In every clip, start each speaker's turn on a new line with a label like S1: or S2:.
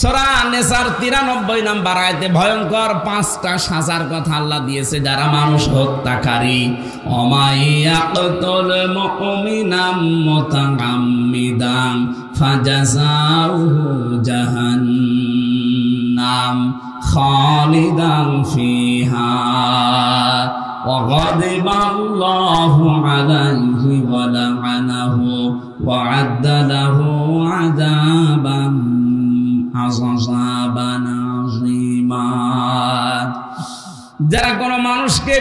S1: সূরা নিসার 93 নম্বর আয়াতে ভয়ঙ্কর 5টা সাজার কথা আল্লাহ দিয়েছে যারা মানুষ হত্যাকারী। অমাইয়াকতুল মুমিনাম মুতাআম্মিদান ফাজাযাউহু জাহান্নাম খালিদান ফিহা ওয়া গাদিবা আল্লাহু আলাইহি ওয়া লা'নাহু ওয়া আ'আদ্দা লাহু আযাবান আযীমা। যারা কোনো মানুষকে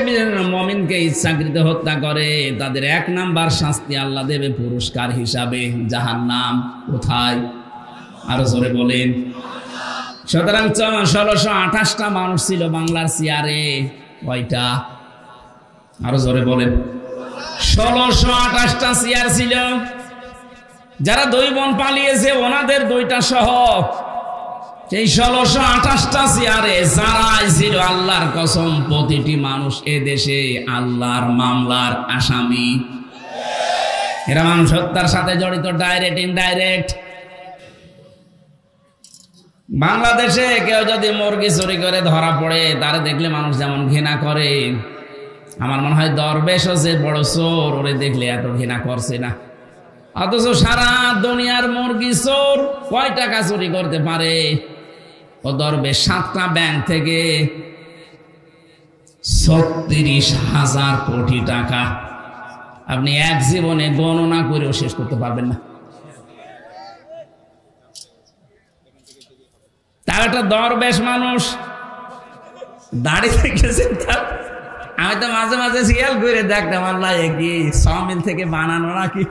S1: মুমিনকে ইচ্ছাকৃত হত্যা করে তাদের 1 নাম্বার শাস্তি আল্লাহ দেবে পুরস্কার হিসাবে জাহান্নাম। কোথায়? আরো জোরে বলেন। সুতরাং 1628টা মানুষ ছিল বাংলার চেয়ারে। কয়টা? আরো জোরে বলেন। 1628টা চেয়ার ছিল। যারা 2 বোন পালিয়েছে ওনাদের 2টা সহ সেই 1628টা চেয়ারে যারাই ছিল আল্লাহর কসম প্রতিটি মানুষ এ দেশে আল্লাহর মামলার আসামি। এরা মানুষ হত্যার সাথে জড়িত, ডাইরেক্ট ইনডাইরেক্ট। বাংলাদেশে কেউ যদি মুরগি চুরি করে ধরা পড়ে তারে দেখলে মানুষ যেমন ঘৃণা করে, আমার মনে হয় দরবেশও যে বড় চোর ওরে দেখলে এত ঘৃণা করছে না। অথচ সারা দুনিয়ার মুরগি চোর কয় টাকা চুরি করতে পারে? ও দরবেশ 7টা ব্যাংক থেকে 36,000 কোটি টাকা। আপনি এক জীবনে গণনা করেও শেষ করতে পারবেন না। তার একটা দরবেশ মানুষ দাঁড়িয়ে থেকেছেন। তার আমি তো মাঝে মাঝে খেয়াল করে দেখতাম আল্লাহ কি সমিল থেকে বানানো নাকি।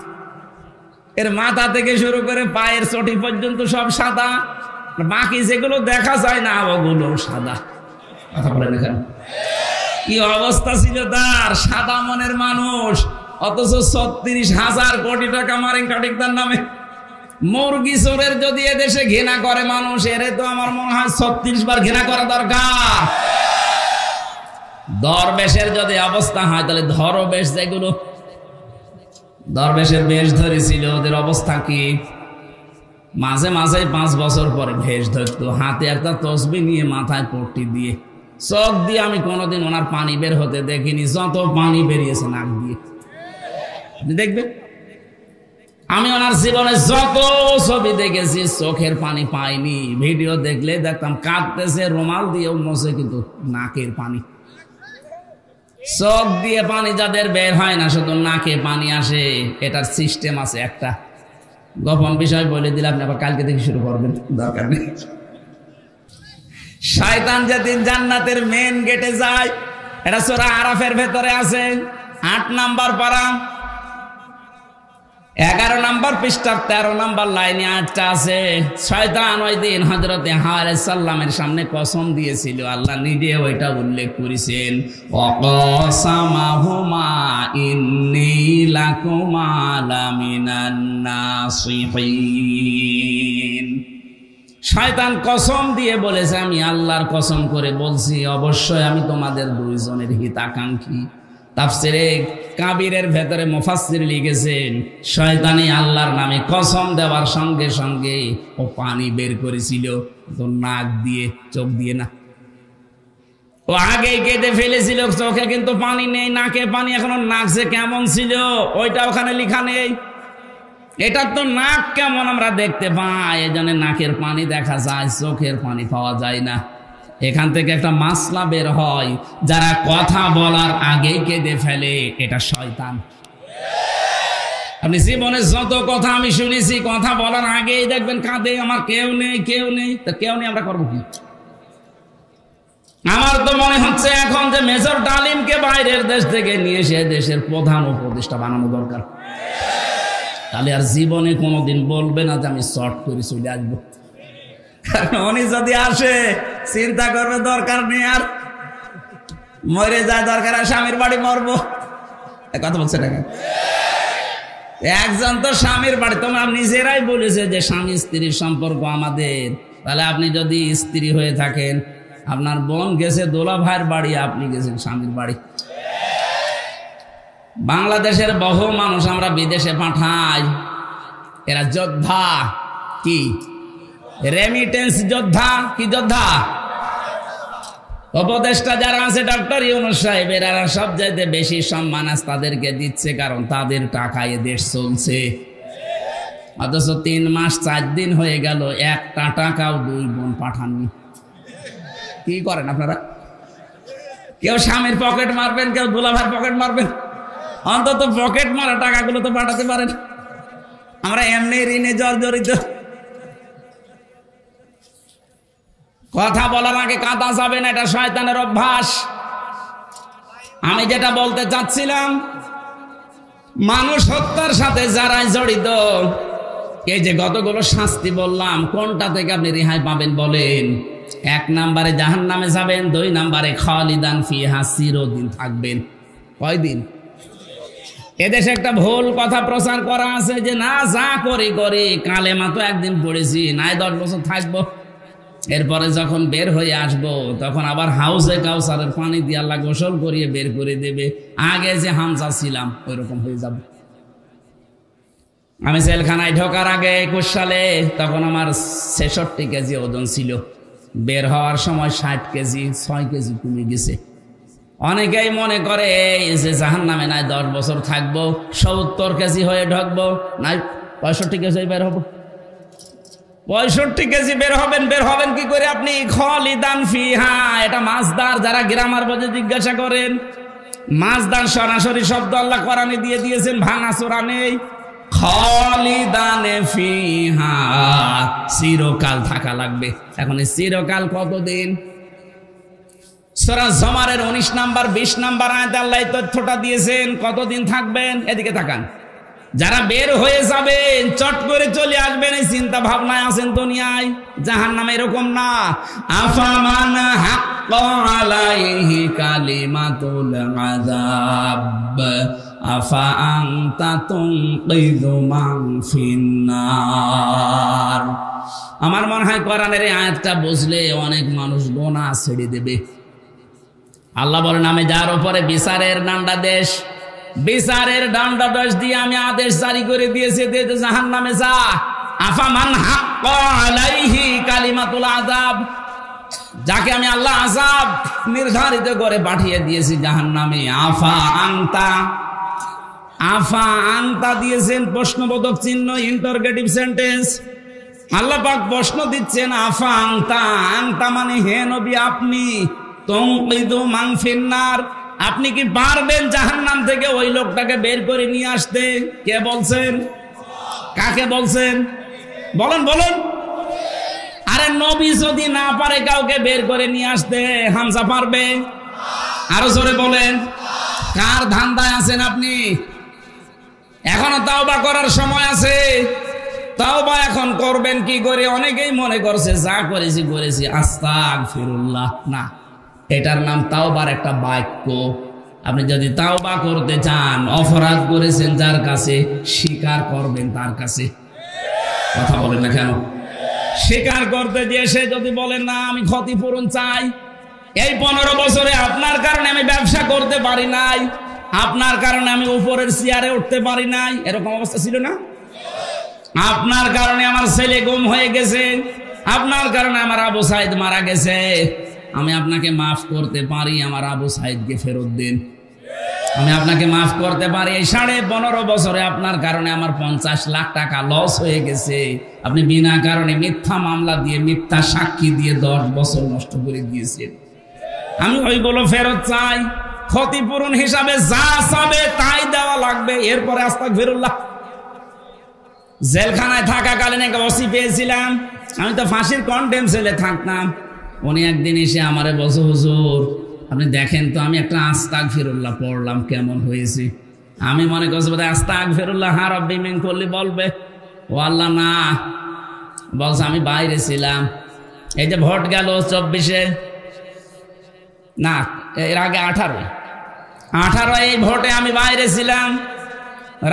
S1: এর মাথা থেকে শুরু করে পায়ের চটি পর্যন্ত সব সাদা, বাকি যেগুলো দেখা যায় না ওগুলো সাদা। কথা বলেন এখানে কি অবস্থা ছিল তার? সাদা মনের মানুষ, অথচ 36,000 কোটি টাকা মারেন কাটিকদার নামে। মুরগি চোরের যদি এদেশে ঘৃণা করে মানুষ, এরে তো আমার মনে হয় 36 বার ঘৃণা করা দরকার। দরবেশের যদি অবস্থা হয় তাহলে ধরবেশ যেগুলো দরবেশের বেশ ধরেছিল ওদের অবস্থা কি? মাঝে মাঝে 5 বছর পরে ভেষ ধরতো, হাতে একটা তসবিহ নিয়ে মাথায় পট্টি দিয়ে, চোখ দিয়ে আমি কোনোদিন ওনার পানি বের হতে দেখিনি। যত পানি বেরিয়েছে নাক দিয়ে, দেখবে আমি ওনার জীবনে যত ছবি দেখেছি চোখের পানি পাইনি। ভিডিও দেখলে দেখতাম কাঁদতেছে, রুমাল দিয়েও মোছে, কিন্তু নাকের পানি। চোখ দিয়ে পানি যাদের বের হয় না, শুধু নাকে পানি আসে। এটার সিস্টেম আছে একটা, গোপন বিষয় বলে দিলে আপনি আবার কালকে থেকে শুরু করবেন, দরকার নেই। শয়তান যেদিন জান্নাতের মেন গেটে যায়, এটা সূরা আরাফের ভেতরে আছে, 8 নাম্বার পারা, 11 নাম্বার পৃষ্ঠা 13 নাম্বার লাইনে 8টা আছে। শয়তান ওই দিন হযরতে হাওয়া আলাইহিস সালামের সামনে কসম দিয়েছিল, আল্লাহ নিজে ওইটা উল্লেখ করেছেন, ওয়াকাসামাহুমা ইন্নী লাকুমা লামিনান নাসিহিন। শয়তান কসম দিয়ে বলেছে, আমি আল্লাহর কসম করে বলছি অবশ্যই আমি তোমাদের 2 জনের হিতাকাঙ্ক্ষী। তাফসিরে কাবিরের ভেতরে মুফাসসির লিখেছেন, শয়তানি আল্লাহর নামে কসম দেওয়ার সঙ্গে সঙ্গে ও পানি বের করেছিল, তো নাক দিয়ে, চোখ দিয়ে না। ও আগেই কেটে ফেলেছিল চোখে, কিন্তু পানি নেই, নাকে পানি এখনো। নাক যে কেমন ছিল ওইটা ওখানে লেখা নেই। এটা তো নাক কেমন আমরা দেখতে পাই, এজন্য নাকের পানি দেখা যায়, চোখের পানি পাওয়া যায় না। এখান থেকে একটা মাসলা বের হয়, যারা কথা বলার আগেই কেঁদে ফেলে এটা শয়তান। আপনি জীবনে যত কথা আমি শুনেছি, কথা বলার আগেই দেখবেন কাঁদে, আমার কেউ নেই, কেউ নেই। তো কেউ নেই, আমরা করবো কি? আমার তো মনে হচ্ছে এখন যে মেজর ডালিমকে বাইরের দেশ থেকে নিয়ে এসে দেশের প্রধান উপদেষ্টা বানানো দরকার। তাহলে আর জীবনে কোনোদিন বলবে না যে আমি শর্ট করে চলে আসবো। উনি যদি আসে চিন্তা করবে দরকার নেই, আর মরে যায়, দরকার আর স্বামীর বাড়ি মরবো। কথা বলছে না একজন তো স্বামীর বাড়ি, তোমরা নিজেরাই বলেছে যে স্বামী স্ত্রীর সম্পর্ক আমাদের। তাহলে আপনি যদি স্ত্রী হয়ে থাকেন, আপনার বোন গেছে দোলা ভাইয়ের বাড়ি, আপনি গেছেন স্বামীর বাড়ি। বাংলাদেশের বহু মানুষ আমরা বিদেশে পাঠাই, এরা যোদ্ধা, কি রেমিটেন্স যোদ্ধা। কি যোদ্ধা? উপদেষ্টা যারা আছে ডক্টর ইউনূস সাহেবের, এরা সবচাইতে বেশি সম্মান আজ তাদেরকে দিচ্ছে, কারণ তাদের টাকায় দেশ চলছে। অথচ 3 মাস 4 দিন হয়ে গেল, একটা টাকাও 2 বোন পাঠাননি। কি করেন আপনারা? কেউ স্বামীর পকেট মারবেন, কেউ দুলাভাইয়ের পকেট মারবেন, অন্তত পকেট মারা টাকাগুলো তো পাঠাতে পারেন। আমরা এমনি ঋণে জর্জরিত। কথা বলার আগে কাঁদা যাবে না, এটা শয়তানের অভ্যাস। আমি যেটা বলতে চাচ্ছিলাম, মানুষ হত্যার সাথে যারাই জড়িত, এই যে কতগুলো শাস্তি বললাম, কোনটা থেকে আপনি রেহাই পাবেন বলেন? 1 নম্বরে জাহান্নামে যাবেন, 2 নম্বরে খালিদান ফিহা, চিরদিন থাকবেন। কয়দিন? এদেশে একটা ভুল কথা প্রচার করা আছে যে না, যা করি কালেমা তো একদিন পড়েছি, নাই 10 বছর থাকবো, এরপরে যখন বের হয়ে আসবো তখন আবার হাউসে কাউসারের পানি দিয়ে আল্লাহ গোসল করিয়ে বের করে দেবে, আগে যে হামজা ছিলাম ওই রকম হয়ে যাব। আমি জেলখানায় ঢোকার আগে 21 সালে, তখন আমার 66 কেজি ওজন ছিল, বের হওয়ার সময় 60 কেজি, 6 কেজি কমে গেছে। অনেকেই মনে করে এই যে জাহান্নামে নাই 10 বছর থাকবো, 70 কেজি হয়ে ঢুকবো, নাই 65 কেজি বের হবো। 65 কেজি বের হবেন কি করে আপনি? খালিদান ফিহা, এটা মাসদার। যারা গ্রামার বোঝে জিজ্ঞাসা করেন, মাসদার সরাসরি শব্দ আল্লাহ কোরআনে দিয়ে দিয়েছেন, ভাঙাচোরা নেই। খালিদানে ফিহা, চিরকাল থাকা লাগবে। এখন এই চিরকাল কতদিন? সূরা জুমারের 19 নাম্বার 20 নাম্বার আয়াতে আল্লাহ এই তথ্যটা দিয়েছেন, কতদিন থাকবেন। এদিকে তাকান। যারা বের হয়ে যাবেন, চট করে চলে আসবেন, এই চিন্তা ভাবনায় আছেন দুনিয়ায়। জাহান্নামে এরকম না। আফামান হাক্কা আলাইহি কালিমাতুল আযাব আফা আনতা তুনকিযু মান ফিন্নার। আমার মনে হয় কোরআনের এই আয়াতটা বুঝলে অনেক মানুষ গুনাহ ছেড়ে দেবে। আল্লাহ বলেন, আমি যার উপরে বিচারের দণ্ডাদেশ, বিচারের দণ্ডাদেশ দিয়ে আমি আদেশ জারি করে দিয়েছি, জাহান্নামে যা। আফামান হাক্কা আলাইহি কালিমাতুল আযাব, যাকে আমি আল্লাহ আযাব নির্ধারিত করে পাঠিয়ে দিয়েছি জাহান্নামে। আফা আনতা দিয়েছেন প্রশ্নবোধক চিহ্ন, ইন্টারগেটিভ সেন্টেন্স। আল্লাহ পাক প্রশ্ন দিচ্ছেন, আফা আনতা মানে হে নবী আপনি, তুনকিযু মান ফিন্নার, আপনি কি পারবেন জাহান্নাম থেকে ওই লোকটাকে বের করে নিয়ে আসতে? কে বলছেন? কাকে বলছেন? বলেন। আরে নবী যদি না পারে কাউকে বের করে নিয়ে আসতে, হামজা পারবে? আরো জোরে বলেন। কার ধান্দায় আছেন আপনি? এখনো তাওবা করার সময় আছে। তাওবা এখন করবেন কি করে? অনেকেই মনে করছে যা করেছি আস্তাগফিরুল্লাহ। না, এটার নাম তাওবার একটা বাক্য। আপনি যদি তাওবা করতে চান, অপরাধ করেছেন যার কাছে, স্বীকার করবেন তার কাছে। কথা বলেন না কেন? স্বীকার করতে গিয়ে সে যদি বলেন না আমি ক্ষতিপূরণ চাই, এই 15 বছরে আপনার কারণে আমি ব্যবসা করতে পারি নাই, আপনার কারণে আমি উপরের চেয়ারে উঠতে পারি নাই, এরকম অবস্থা ছিল না? আপনার কারণে আমার ছেলে গুম হয়ে গেছে, আপনার কারণে আমার আবু সাইদ মারা গেছে, আমি আপনাকে মাফ করতে পারি, আমার আবু সাইদকে ফেরত দিন। আমি আপনাকে মাফ করতে পারি, এই 15.5 বছরে আপনার কারণে আমার 50 লাখ টাকা লস হয়ে গেছে, আপনি বিনা কারণে মিথ্যা মামলা দিয়ে, মিথ্যা সাক্ষী দিয়ে 10 বছর নষ্ট করে দিয়েছেন, আমি ওইগুলো ফেরত চাই। ক্ষতিপূরণ হিসাবে যা চাবে তাই দেওয়া লাগবে। এরপরে আস্তাগফিরুল্লাহ। জেলখানায় থাকাকালীন এক ওসি পেয়েছিলাম, আমি তো ফাঁসির কন্ডেম সেলে থাকতাম। উনি একদিন এসে আমারে বলছে, হুজুর আপনি দেখেন তো আমি একটা আস্তাগফিরুল্লাহ পড়লাম, কেমন হয়েছে? আমি মনে করছি বোধহয় আস্তাগফিরুল্লাহ হা রব্বি মিন কুল্লি বলবে। ও আল্লাহ না, বলছে আমি বাইরে ছিলাম। এই যে ভোট গেল 24-এ, না এর আগে 18 এই ভোটে আমি বাইরে ছিলাম।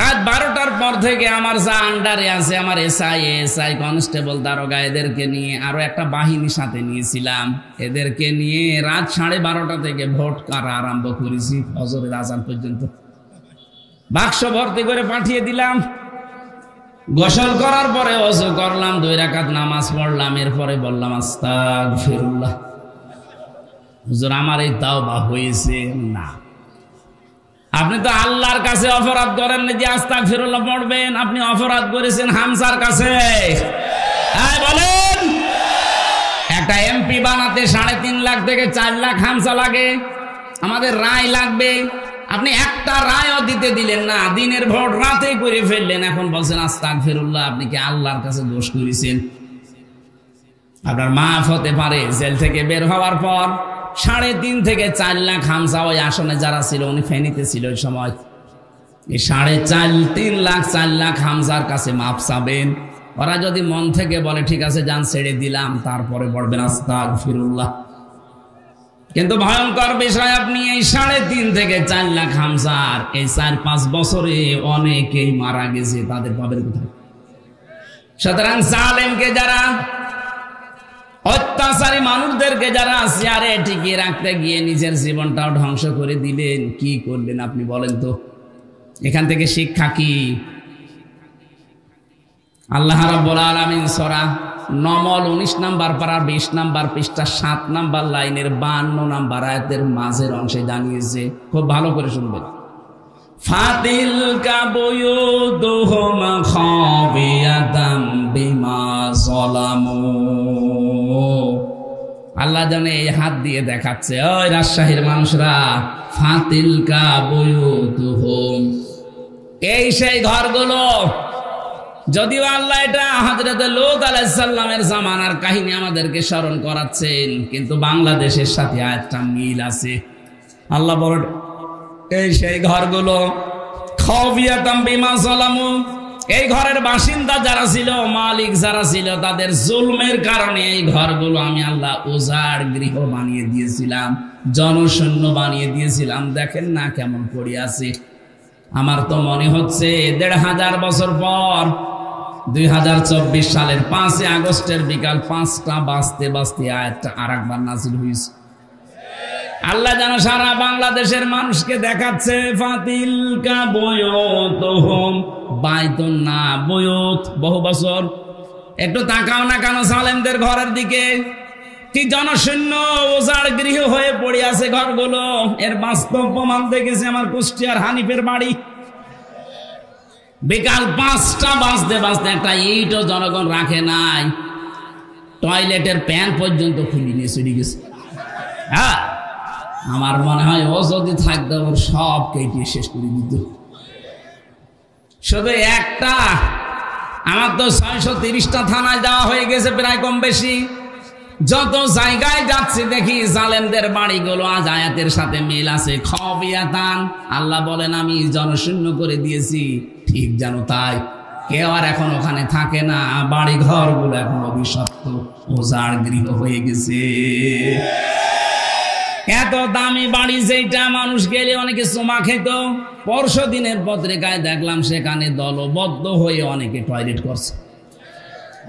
S1: রাত 12টার পর থেকে আমার যা আন্ডারে আছে, আমার এসআই কনস্টেবল দারোগা, এদেরকে নিয়ে আরো একটা বাহিনী সাথে নিয়েছিলাম, এদেরকে নিয়ে রাত 12:30 থেকে ভোট কারা আরম্ভ করেছি ফজরের আজান পর্যন্ত। বাক্স ভর্তি করে পাঠিয়ে দিলাম। গোসল করার পরে ওযু করলাম, 2 রাকাত নামাজ পড়লাম, এরপরে বললাম আস্তাগফিরুল্লাহ। হুজুর আমার এই তাওবা হয়েছে না। আপনি তো আল্লাহর কাছে অপরাধ করেন না যে আস্তাগফিরুল্লাহ পড়বেন, আপনি অপরাধ করেছেন হামজার কাছে। বলেন, একটা এমপি বানাতে 3.5 লাখ থেকে 4 লাখ হামজা লাগে, আমাদের রায় লাগবে। আপনি একটা রায়ও দিতে দিলেন না, দিনের ভোট রাতে করে ফেললেন, এখন বলছেন আস্তাগফিরুল্লাহ। আপনি কি আল্লাহর কাছে দোষ করেছেন? আপনার মাফ হতে পারে জেল থেকে বের হওয়ার পর 3.5 থেকে 4 লাখ হামজা ওই আসনে যারা ছিল, উনি ফেনীতে ছিল ওই সময়, এই 3.5 লাখ 4 লাখ হামজার কাছে মাফ চাবেন। ওরা যদি মন থেকে বলে ঠিক আছে যান ছেড়ে দিলাম, তারপরে পড়বেন আস্তাগফিরুল্লাহ। কিন্তু ভয়ঙ্কর বিষয়, আপনি এই 3.5 থেকে 4 লাখ হামজার এই 4-5 বছরে অনেকেই মারা গেছে, তাদের পাবেন কোথায়? সুতরাং জালেমকে যারা, অত্যাচারী মানুষদেরকে যারা চেয়ারে টিকিয়ে রাখতে গিয়ে নিজের জীবনটাও ধ্বংস করে দিলেন, কি করলেন আপনি বলেন তো? এখান থেকে শিক্ষা কি? আল্লাহ রাব্বুল আলামিন সূরা নমল 19 নম্বর পারা 20 নম্বর পৃষ্ঠা 7 নম্বর লাইনের 52 নম্বর আয়াতের মাঝের অংশে জানিয়েছে, খুব ভালো করে শুনবেন। ফাতিলকা বুয়ুতুহুম খাবিয়াতাম বিমা যালামু। আল্লাহ জানে এই হাত দিয়ে দেখাচ্ছে, ওই রাজশাহীর মানুষরা, ফাতিলকা বুয়ুতুহুম, এই সেই ঘরগুলো। যদিও আল্লাহ এটা হযরত লূত আলাইহিস সালামের জামানার কাহিনী আমাদেরকে স্মরণ করাচ্ছেন, কিন্তু বাংলাদেশের সাথে আয়াতটা মিল আছে। আল্লাহ বলেন এই সেই ঘরগুলো, খাবিয়াতাম বিমা যালামু, এই ঘরের বাসিন্দা যারা ছিল, মালিক যারা ছিল, তাদের জুলমের কারণে এই ঘরগুলো আমি আল্লাহ উজাড় গৃহ বানিয়ে দিয়েছিলাম, জনশূন্য বানিয়ে দিয়েছিলাম। দেখেন না কেমন পড়ে আছে। আমার তো মনে হচ্ছে 1500 বছর পর 2024 সালের 5 আগস্টের বিকাল 5টা বাজতে বাজতে আয়াতটা আরেকবার নাযিল হয়েছে। আল্লাহ যেন সারা বাংলাদেশের মানুষকে দেখাচ্ছে, ফাতিলকা বুয়ুতুহুম, বাইতুন না বুয়ুত, বহু বছর। একটু তাকাও না কেন জালেমদের ঘরের দিকে, কি জনশূন্য উজাড় গৃহ হয়ে পড়ে আছে ঘরগুলো। এর বাস্তব প্রমাণ দেখেছে আমার কুষ্টিয়ার হানিফের বাড়ি। বিকাল 5টা বাজতে বাজতে একটা ইটও জনগণ রাখে নাই, টয়লেটের প্যান পর্যন্ত খুলে নিয়ে চলে গেছে। হ্যাঁ, আমার মনে হয় ও যদি থাকতো ওর সব কেটে শেষ করে দিত। শুধু একটা, আমার তো 630টা থানায় যাওয়া হয়ে গেছে প্রায় কম বেশি। যত জায়গায় যাচ্ছে দেখি জালেমদের বাড়িগুলো আজ আয়াতের সাথে মিল আছে। খাবিয়াতান, আল্লাহ বলেন আমি জনশূন্য করে দিয়েছি, ঠিক জানো তাই। কেউ আর এখন ওখানে থাকে না, বাড়ি ঘরগুলো এখন অভিশপ্ত, উজাড় গৃহ হয়ে গেছে। এত দামি বাড়ি যেটা মানুষ গেলে অনেকে চুমা খেত, পরশু দিনের পত্রিকায় দেখলাম সেখানে দলবদ্ধ হয়ে অনেকে টয়লেট করছে।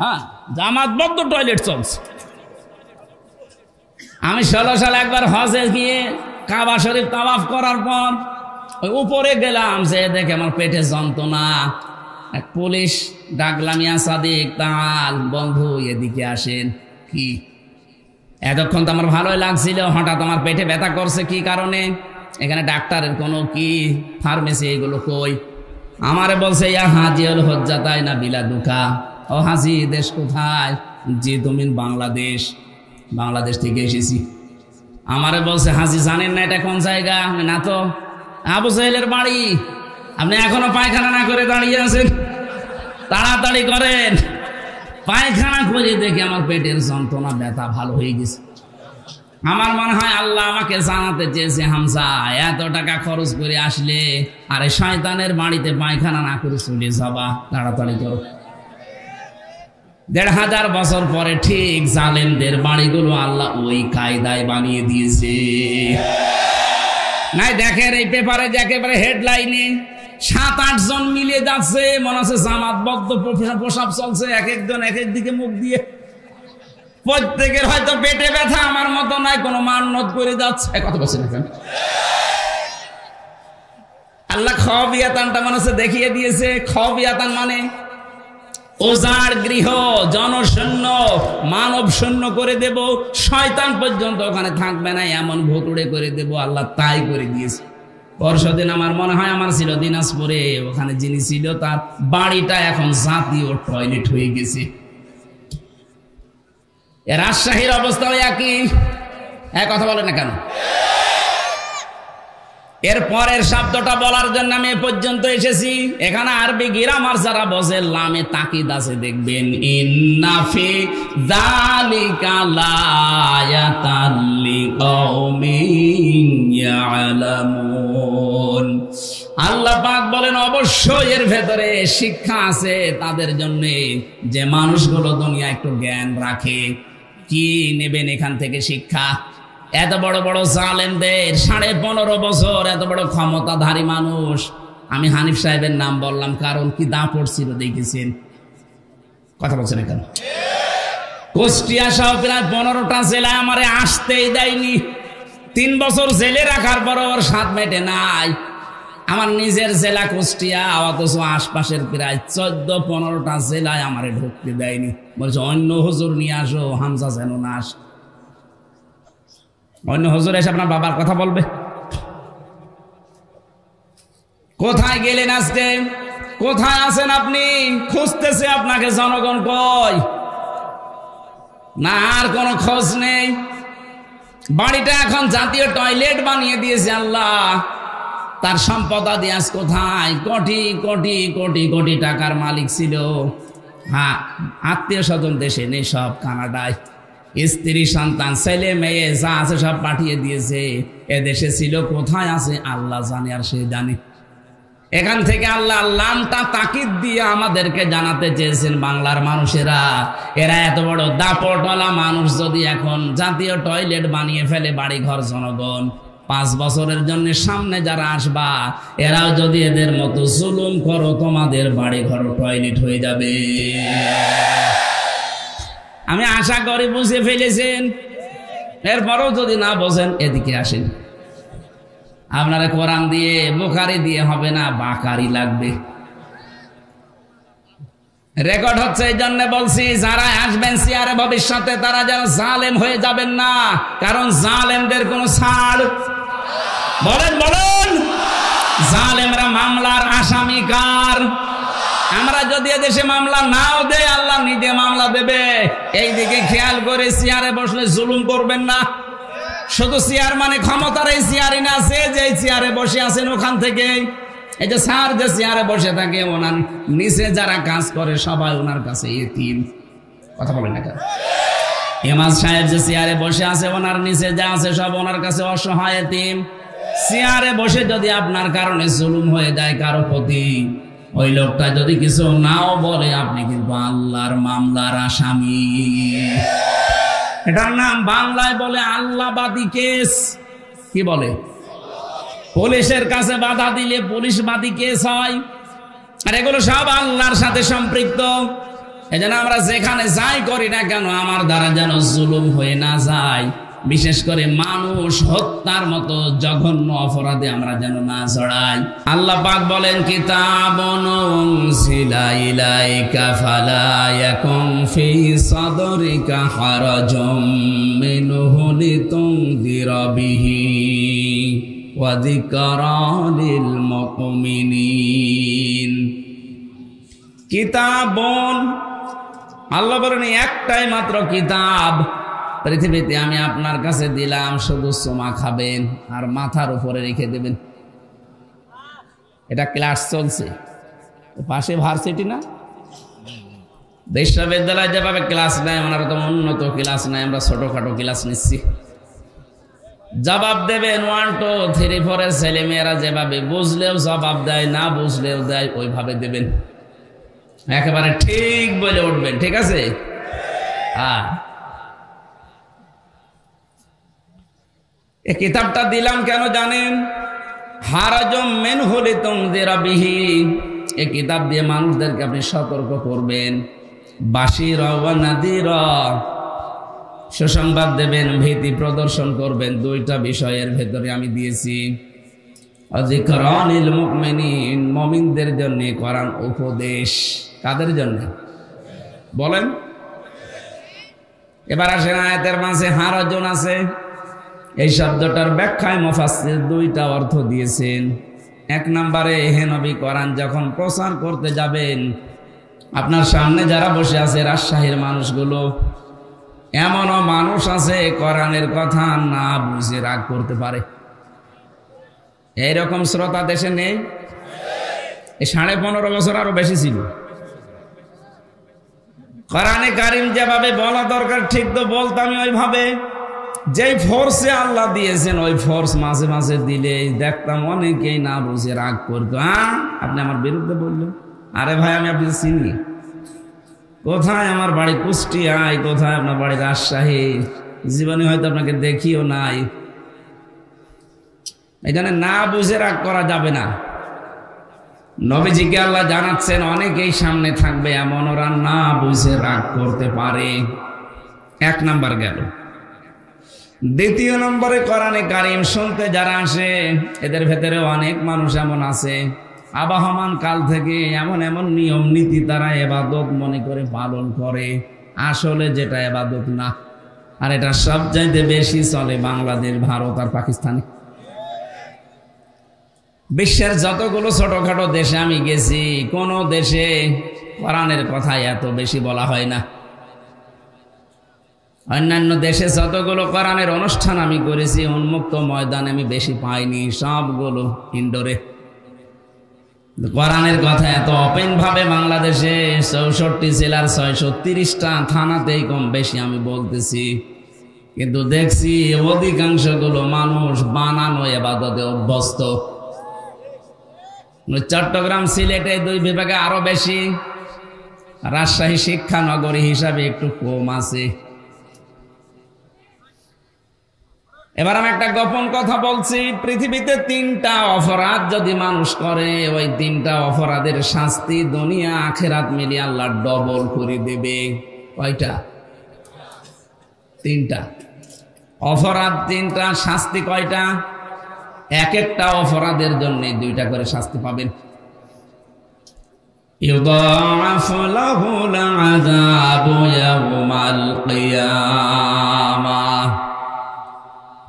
S1: হ্যাঁ, জামাতবদ্ধ টয়লেট চলছে। আমি 16 সালে একবার হজে গিয়ে কাবা শরীফ তাওয়াফ করার পর ওই উপরে গেলাম, যে দেখে আমার পেটে যন্ত্রণা। এক পুলিশ ডাকলাম, ইয়া সাদিক তাল, বন্ধু এদিকে আসেন। কি এতক্ষণ তো আমার ভালোই লাগছিল, হঠাৎ আমার পেটে ব্যথা করছে, কি কারণে? এখানে ডাক্তারের কোনো কি ফার্মেসি এগুলো কই? আমারে বলছে ইয়া হাজিউল হুজ্জাতাই না বিলাদুকা। ও হাজি, দেশ কোথায়? জি তুমি বাংলাদেশ। বাংলাদেশ থেকে এসেছি। আমারে বলছে হাজি জানেন না এটা কোন জায়গা? না তো। আবু জাহেলের বাড়ি। আপনি এখনো পায়খানা না করে দাঁড়িয়ে আছেন, তাড়াতাড়ি করেন। পায়খানা করে দেখে আমার পেটের যন্ত্রণা ব্যথা ভালো হয়ে গেছে। আমার মনে হয় আল্লাহ আমাকে জানাতে চেয়েছে, হামজা এত টাকা খরচ করে আসলে আরে শয়তানের বাড়িতে পায়খানা না করে চলে যাবা, তাড়াতাড়ি করো। 1500 বছর পরে ঠিক জালেমদের বাড়িগুলো আল্লাহ ওই কায়দায় বানিয়ে দিয়েছে। নাই দেখেন এই পেপারে যে একেবারে হেডলাইনে 7-8 জন মিলে যাচ্ছে, মনে হচ্ছে জামাতবদ্ধ প্রসাব চলছে, এক একজন এক এক দিকে মুখ দিয়ে। প্রত্যেকের হয়তো পেটে ব্যথা, আমার মতো নাই, কোনো মান্নত করে যাচ্ছে। কত বলছেন এখন? আল্লাহ খাবিয়াতানটা মনে হচ্ছে দেখিয়ে দিয়েছে। খাবিয়াতান মানে ওজার গৃহ জনশূন্য মানব শূন্য করে দেব, শয়তান পর্যন্ত ওখানে থাকবে না, এমন ভুতুড়ে করে দেব। আল্লাহ তাই করে দিয়েছে। পরশুদিন আমার মনে হয় আমার ছিল দিনাজপুরে, ওখানে যিনি ছিল তার বাড়িটা এখন জাতীয় টয়লেট হয়ে গেছে। রাজশাহীর অবস্থাও একই। এক কথা বলে না কেন? এর পরের শব্দটা বলার জন্য আমি এ পর্যন্ত এসেছি। এখানে আরবি গ্রামার যারা বোঝে লামে তাকিদ আছে, দেখবেন ইন্না ফি যালিকা লায়াতাল লিকাউমিন ইয়ালামুন। আল্লাহ পাক বলেন অবশ্যই এর ভেতরে শিক্ষা আছে তাদের জন্য যে মানুষগুলো দুনিয়া একটু জ্ঞান রাখে। কি নেবেন এখান থেকে শিক্ষা? এত বড় বড় জালেমদের 15.5 বছর এত বড় ক্ষমতাধারী মানুষ, আমি হানিফ সাহেবের নাম বললাম কারণ কি দাপট ছিল দেখেছেন। কথা বলছেন কেন? কুষ্টিয়া সহ প্রায় 15টা জেলায় আমারে আসতেই দেয়নি। 3 বছর জেলে রাখার পর ওর স্বাদ মেটে নাই। আমার নিজের জেলা কুষ্টিয়া, অথচ আশপাশের প্রায় 14-15টা জেলায় আমারে ঢুকতে দেয়নি। বলছে অন্য হুজুর নিয়ে আসো, হামজা যেন না আসে। অন্য হুজুর এসে আপনার বাবার কথা বলবে? কোথায় গেলেন আজকে? কোথায় আছেন আপনি? খুঁজতেছে আপনাকে জনগণ, কই না আর কোনো খোঁজ নেই। বাড়িটা এখন জাতীয় টয়লেট বানিয়ে দিয়েছে আল্লাহ। তার সম্পদাদি আজ কোথায়? কোটি কোটি কোটি কোটি টাকার মালিক ছিল। হ্যাঁ, আত্মীয় স্বজন দেশে নেই, সব কানাডায়। স্ত্রী সন্তান ছেলে মেয়ে যা আছে সব পাঠিয়ে দিয়েছে। এদেশে ছিল কোথায় আছে আল্লাহ জানে, আর সে জানে। এখান থেকে আল্লাহ লামটা তাকিদ দিয়ে আমাদেরকে জানাতে চেয়েছেন বাংলার মানুষেরা, এরা এত বড় দাপটওয়ালা মানুষ যদি এখন জাতীয় টয়লেট বানিয়ে ফেলে বাড়ি ঘর জনগণ, 5 বছরের জন্য সামনে যারা আসবা এরাও যদি এদের মতো জুলুম করো, তোমাদের বাড়ি ঘর টয়লেট হয়ে যাবে। আমি আশা করি বুঝে ফেলেছেন। এরপরও যদি না বোঝেন এদিকে আসেন। আপনারা কোরআন দিয়ে বুখারী দিয়ে হবে না, বাকারি লাগবে। রেকর্ড হচ্ছে এই জন্য বলছি, যারা আসবেন চেয়ারে ভবিষ্যতে তারা যেন জালেম হয়ে যাবেন না, কারণ জালেমদের কোনো ছাড়। বলেন বলেন, জালেমরা মামলার আসামি কার? আমরা যদি এদেশে মামলা নাও দেয় আল্লাহ নিজে মামলা দেবে। এই দিকে খেয়াল করে চেয়ারে বসলে জুলুম করবেন না। শুধু চেয়ার মানে ক্ষমতার এই চেয়ারই না, আছে যে চেয়ারে বসে আছেন ওখান থেকে, এই যে স্যার যে চেয়ারে বসে থাকে ওনার নিচে যারা কাজ করে সবাই ওনার কাছে এতিম। কথা বলেন না কেন? ইমাম সাহেব যে চেয়ারে বসে আছে ওনার নিচে যা আছে সব ওনার কাছে অসহায় এতিম। চেয়ারে বসে যদি আপনার কারণে জুলুম হয়ে যায় কারো প্রতি, ওই লোকটা যদি কিছু নাও বলে আপনি কিন্তু আল্লাহর মামলার আসামি। এটার নাম বাংলায় বলে আল্লাহবাদী কেস। কি বলে? পুলিশের কাছে বাধা দিলে পুলিশবাদী কেস হয়। আর এগুলো সব আল্লাহর সাথে সম্পৃক্ত। এজন্য আমরা যেখানে যাই করি না কেন আমার দ্বারা যেন জুলুম হয়ে না যায়, বিশেষ করে মানুষ হত্যার মতো জঘন্য অপরাধে আমরা যেন না জড়াই। আল্লাহ পাক বলেন কিতাবুন উনজিলা ইলাইকা ফালা ইয়াকুন ফি সাদরিকা হারাজুম মিনহু লিতুনদিরা বিহি ওয়া যিকরা লিল মুমিনিন। কিতাবুন, আল্লাহ বলেন একটাই মাত্র কিতাব পৃথিবীতে আমি আপনার কাছে দিলাম, শুধু চুমা খাবেন আর মাথার উপরে রেখে দেবেন। এটা ক্লাস চলছে পাশে ভার্সিটি না, বিশ্ববিদ্যালয় যেভাবে ক্লাস নেয় ওনারা তো উন্নত ক্লাস নেয়, আমরা ছোটখাটো ক্লাস নিচ্ছি। জবাব দেবেন 1 2 3 4 এর ছেলে মেয়েরা যেভাবে বুঝলেও জবাব দেয়, না বুঝলেও দেয়, ওইভাবে দেবেন। একেবারে ঠিক বলে উঠবেন, ঠিক আছে? হ্যাঁ, এই কিতাবটা দিলাম কেন জানেন? হারাজুম মিনহু লিতুনদিরা বিহি, এই কিতাব দিয়ে মানুষদেরকে আপনি সতর্ক করবেন। বাশিরা ওয়া নাদিরা, সুসংবাদ দেবেন, ভীতি প্রদর্শন করবেন। 2টা বিষয়ের ভেতরে আমি দিয়েছি। যিকরানিল মুমিনিন, মুমিনদের জন্য কোরআন উপদেশ। কাদের জন্য? বলেন। এবার আসেন আয়াতের মাঝে হারজন আছে। এই শব্দটার ব্যাখ্যায় মুফাসসির দুইটা অর্থ দিয়েছেন। এক নম্বরে, হে নবী, কোরআন যখন প্রচার করতে যাবেন, আপনার সামনে যারা বসে আছে রাজশাহীর মানুষগুলো, এমনও মানুষ আছে কোরআনের কথা না বুঝে রাগ করতে পারে। এইরকম শ্রোতা দেশে নেই? এই 15.5 বছর আরো বেশি ছিল। কোরআনে কারীম যেভাবে বলা দরকার ঠিক তো বলতাম ওইভাবে। যেই ফোর্সে আল্লাহ দিয়েছেন ওই ফোর্স মাঝে মাঝে দিলে দেখতাম অনেকেই না বুঝে রাগ করতো। হ্যাঁ, আপনি আমার বিরুদ্ধে বললেন? আরে ভাই, আমি আপনাকে চিনি। কোথায় আমার বাড়ি কুষ্টিয়ায়, কোথায় আপনার বাড়ি রাজশাহী, জীবনে হয়তো আপনাকে দেখিও নাই। এখানে না বুঝে রাগ করা যাবে না। নবীজিকে আল্লাহ জানাচ্ছেন অনেকেই সামনে থাকবে এমন ওরা না বুঝে রাগ করতে পারে। এক নাম্বার গেল। দ্বিতীয় নম্বরে, কোরআনে কারীম শুনতে যারা আসে এদের ভেতরে অনেক মানুষ এমন আছে আবাহমান কাল থেকে এমন এমন নিয়ম নীতি তারা ইবাদত মনে করে পালন করে, আসলে যেটা ইবাদত না। আর এটা সবচাইতে বেশি চলে বাংলাদেশ, ভারত আর পাকিস্তানে। বিশ্বের যতগুলো ছোটখাটো দেশে আমি গেছি, কোন দেশে কোরআনের কথা এত বেশি বলা হয় না। অন্যান্য দেশে যতগুলো কোরআনের অনুষ্ঠান আমি করেছি, উন্মুক্ত ময়দানে আমি বেশি পাইনি, সবগুলো ইনডোরে। কোরআনের কথা এত ওপেন ভাবে বাংলাদেশে 64 জেলার 630টা থানাতেই কম বেশি আমি বলতেছি, কিন্তু দেখছি অধিকাংশগুলো মানুষ বানানো ইবাদতে অভ্যস্ত। চট্টগ্রাম, সিলেটে 2 বিভাগে আরো বেশি, রাজশাহী শিক্ষা নগরী হিসাবে একটু কম আছে। এবার আমি একটা গোপন কথা বলছি। পৃথিবীতে 3টা অপরাধ যদি মানুষ করে, ওই 3টা অপরাধের শাস্তি দুনিয়া আখিরাত মিলিয়ে আল্লাহ ডবল করে দেবে। কয়টা? 3টা অপরাধ, 3টা শাস্তি। কয়টা? এক একটা অপরাধের জন্য 2টা করে শাস্তি পাবেন। ইউদাআফু লাহুল আযাবু ইয়াওমাল কিয়ামাহ।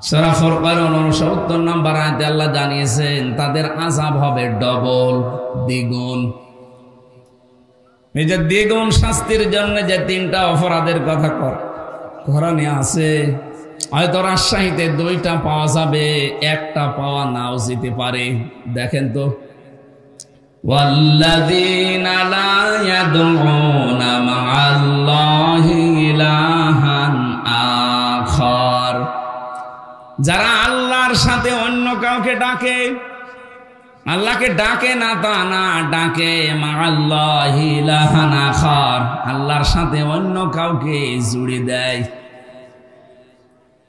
S1: সূরা ফুরকানের 69 নম্বর আয়াতে আল্লাহ জানিয়েছেন তাদের আযাব হবে ডবল, দ্বিগুণ। এই যে দ্বিগুণ শাস্তির জন্য যে 3টা অপরাধের কথা কোরআনে আছে, হয়তো রাজশাহীতে 2টা পাওয়া যাবে, 1টা পাওয়া নাও যেতে পারে। দেখেন তো, ওয়াল্লাযীনা লা ইয়াদউনা মা'আল্লাহি ইলাহান আখার, যারা আল্লাহর সাথে অন্য কাউকে ডাকে, আল্লাহকে ডাকে না তা না, ডাকে মা'আল্লাহি ইলাহান আখার, আল্লাহর সাথে অন্য কাউকে জুড়ে দেয়।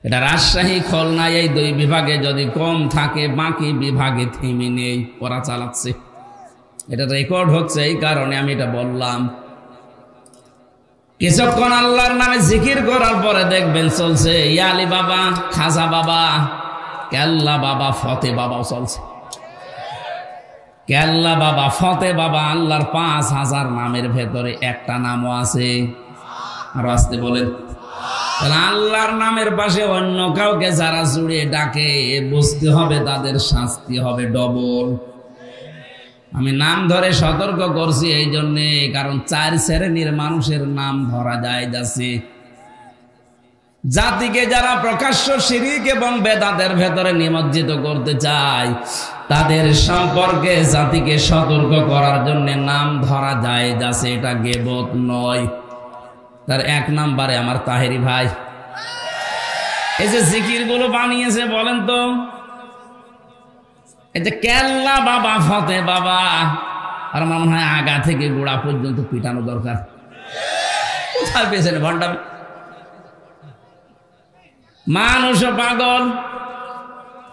S1: এটা রাজশাহী, খুলনা এই 2 বিভাগে যদি কম থাকে, বাকি বিভাগে থেমে নেই, ওরা চালাচ্ছে। এটা রেকর্ড হচ্ছে, এই কারণে আমি এটা বললাম। কিছুক্ষণ আল্লাহর নামে জিকির করার পরে দেখবেন চলছে ইয়ালি বাবা, খাজা বাবা, কেল্লা বাবা, ফতে বাবাও চলছে। কেল্লা বাবা, ফতে বাবা, আল্লাহর 5000 নামের ভেতরে একটা নামও আছে। আর আসতে বলেন, আল্লাহর নামের পাশে অন্য কাউকে যারা জুড়ে ডাকে, বুঝতে হবে তাদের শাস্তি হবে ডবল। আমি নাম ধরে সতর্ক করছি এই জন্যে, কারণ 4 শ্রেণীর মানুষের নাম ধরা যায় যাচ্ছে। জাতিকে যারা প্রকাশ্য শিরক এবং বেদাতের ভেতরে নিমজ্জিত করতে চায়, তাদের সম্পর্কে জাতিকে সতর্ক করার জন্য নাম ধরা যায় যাচ্ছে। এটা গীবত নয়। তার 1 নম্বরে আমার তাহেরি ভাই, এই যে জিকির গুলো বানিয়েছে, বলেন তো, এই যে কেল্লা বাবা, ফতে বাবা, আর মনে হয় আগা থেকে গোড়া পর্যন্ত পিটানো দরকার। কোথায় পেয়েছেন ভণ্ডামি? মানুষও পাগল।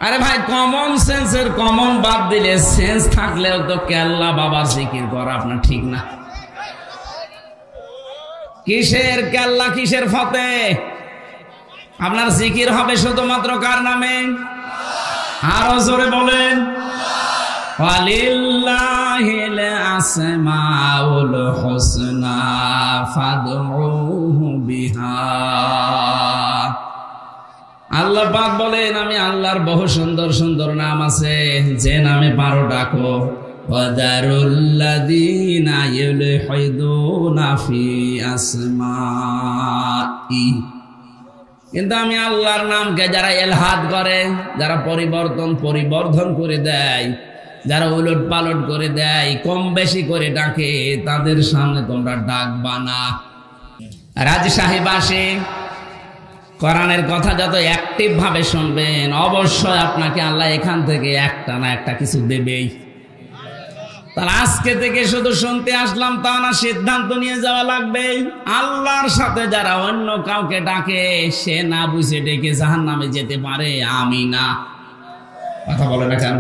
S1: আরে ভাই, কমন সেন্সের কমন বাদ দিলে সেন্স থাকলেও তো কেল্লা বাবার জিকির করা আপনার ঠিক না। কিসের কেল্লা, কিসের ফতে? আপনার জিকির হবে শুধুমাত্র কার নামে? আরো জোরে বলেন। ওয়ালিল্লাহিল আসমাউল হুসনা ফাদউহু বিহা। আল্লাহ পাক বলেন, আমি আল্লাহর বহু সুন্দর সুন্দর নাম আছে, যে নামে পারো ডাকো। ওয়াদারুল্লাযীনা ইউলহিদুনা ফি আসমাই। কিন্তু আমি আল্লাহর নামকে যারা এলহাদ করে, যারা পরিবর্ধন করে দেয়, যারা উলট পালট করে দেয়, কম বেশি করে ডাকে, তাদের সামনে তোমরা ডাকবা না। রাজশাহী বাসী কোরআনের কথা যত অ্যাক্টিভ ভাবে শুনবেন, অবশ্যই আপনাকে আল্লাহ এখান থেকে একটা না একটা কিছু দেবেই। তাহলে আজকে থেকে শুধু শুনতে আসলাম তা না, সিদ্ধান্ত নিয়ে যাওয়া লাগবে। আল্লাহর সাথে যারা অন্য কাউকে ডাকে, সে না বুঝে ডেকে জাহান্নামে যেতে পারে, আমি না। কথা বলে না কেন?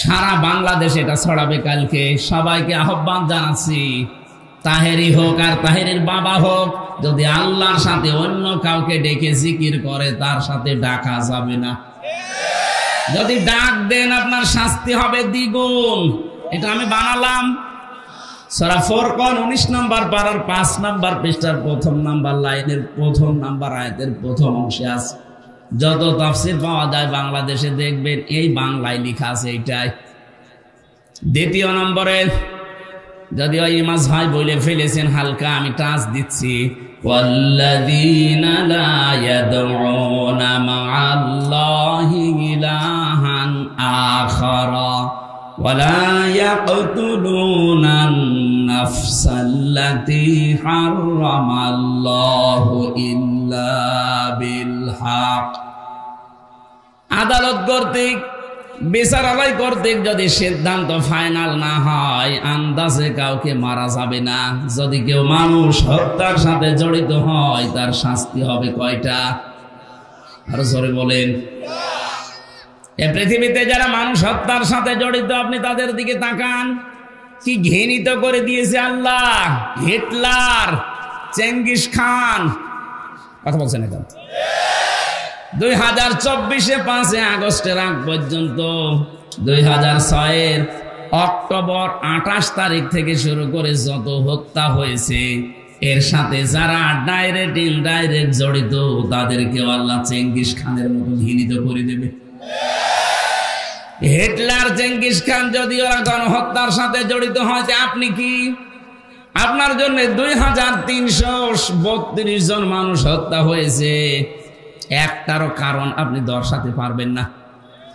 S1: সারা বাংলাদেশ এটা ছড়াবে কালকে। সবাইকে আহ্বান জানাচ্ছি, তাহেরি হোক আর তাহেরির বাবা হোক, যদি আল্লাহর সাথে অন্য কাউকে ডেকে জিকির করে, তার সাথে ডাকা যাবে না। যদি ডাক দেন, আপনার শাস্তি হবে দ্বিগুণ। এটা আমি বানালাম। সূরা ফুরকান 19 নম্বর পারার 5 নম্বর পৃষ্ঠার 1 নম্বর লাইনের 1 নম্বর আয়াতের 1ম অংশে আছে। যত তাফসীর পাওয়া যায় বাংলাদেশে দেখবেন এই বাংলায় লেখা আছে এইটাই। 2 নম্বরে যদিও ইমাজ ভাই বলে ফেলেছেন হালকা, আমি টাচ দিচ্ছি। ওয়াল্লাযীনা লা ইয়াদউনা মা'আল্লাহি ইলাহান আখারা ওয়ালা ইয়াকতুলুনান নাফসাল্লাতী হারামাল্লাহু ইল্লা বিল হক। আদালত কর্তৃক, বিচারালয় কর্তৃক যদি সিদ্ধান্ত ফাইনাল না হয়, আন্দাজে কাউকে মারা যাবে না। যদি কেউ মানুষ হত্যার সাথে জড়িত হয়, তার শাস্তি হবে কয়টা? আরো জোরে বলেন। এই পৃথিবীতে যারা মানুষ হত্যার সাথে জড়িত, আপনি তাদের দিকে তাকান, কি ঘৃণিত করে দিয়েছে আল্লাহ। হিটলার, চেঙ্গিস খান, কথা বলছেন এখন। 2024-এ 5 আগস্টের আগ পর্যন্ত 2006-এর অক্টোবর 28 তারিখ থেকে শুরু করে যত হত্যা হয়েছে, এর সাথে যারা ডাইরেক্ট ইনডাইরেক্ট জড়িত, তাদেরকেও আল্লাহ চেঙ্গিস খানের মতো ঘৃণিত করে দেবে। হিটলার, চেঙ্গিস খান যদি ওরা গণহত্যার সাথে জড়িত হয়, আপনি কি? আপনার জন্য 2332 জন মানুষ হত্যা হয়েছে, একটারও কারণ আপনি দর্শাতে পারবেন না।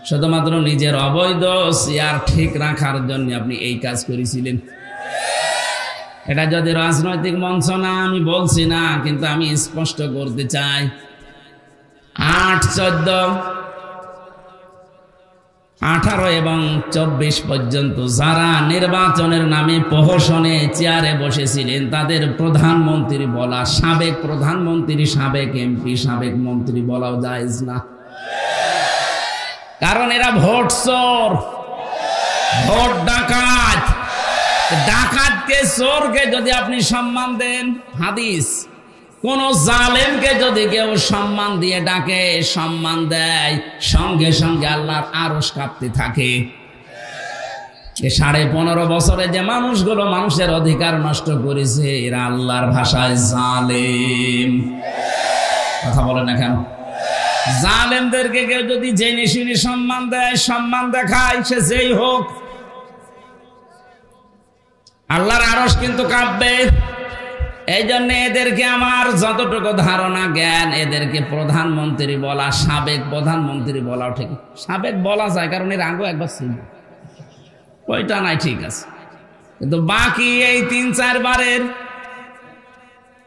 S1: শুধুমাত্র নিজের অবৈধ চেয়ার ঠিক রাখার জন্য আপনি এই কাজ করেছিলেন। এটা যদি রাজনৈতিক মঞ্চ না, আমি বলছি না, কিন্তু আমি স্পষ্ট করতে চাই। 8, 14, 18 এবং 24 পর্যন্ত যারা নির্বাচনের নামে প্রহসনে চেয়ারে বসেছিলেন, তাদের প্রধানমন্ত্রী বলা, সাবেক প্রধানমন্ত্রী, সাবেক এমপি, সাবেক মন্ত্রী বলাও জায়েজ না। কারণ এরা ভোট চোর, ভোট ডাকাত। ডাকাতকে, চোরকে যদি আপনি সম্মান দেন, হাদিস, কোন জালেমকে যদি কেউ সম্মান দিয়ে ডাকে, সম্মান দেয়, সঙ্গে সঙ্গে আল্লাহর আরশ কাঁপতে থাকে। 15.5 বছরে যে মানুষগুলো মানুষের অধিকার নষ্ট করেছে, এরা আল্লাহর ভাষায় জালেম। কথা বলে না কেন? জালেমদেরকে কেউ যদি জেনে শুনে সম্মান দেয়, সম্মান দেখায়, সে যেই হোক, আল্লাহর আরশ কিন্তু কাঁপবে। এই জন্য এদেরকে আমার যতটুকু ধারণা জ্ঞান, এদেরকে প্রধানমন্ত্রী বলা, সাবেক প্রধানমন্ত্রী বলাও ঠিক। সাবেক বলা যায়, কারণ এর আগেও একবার ছিল, ওইটা নাই, ঠিক আছে। কিন্তু বাকি এই 3-4 বারের,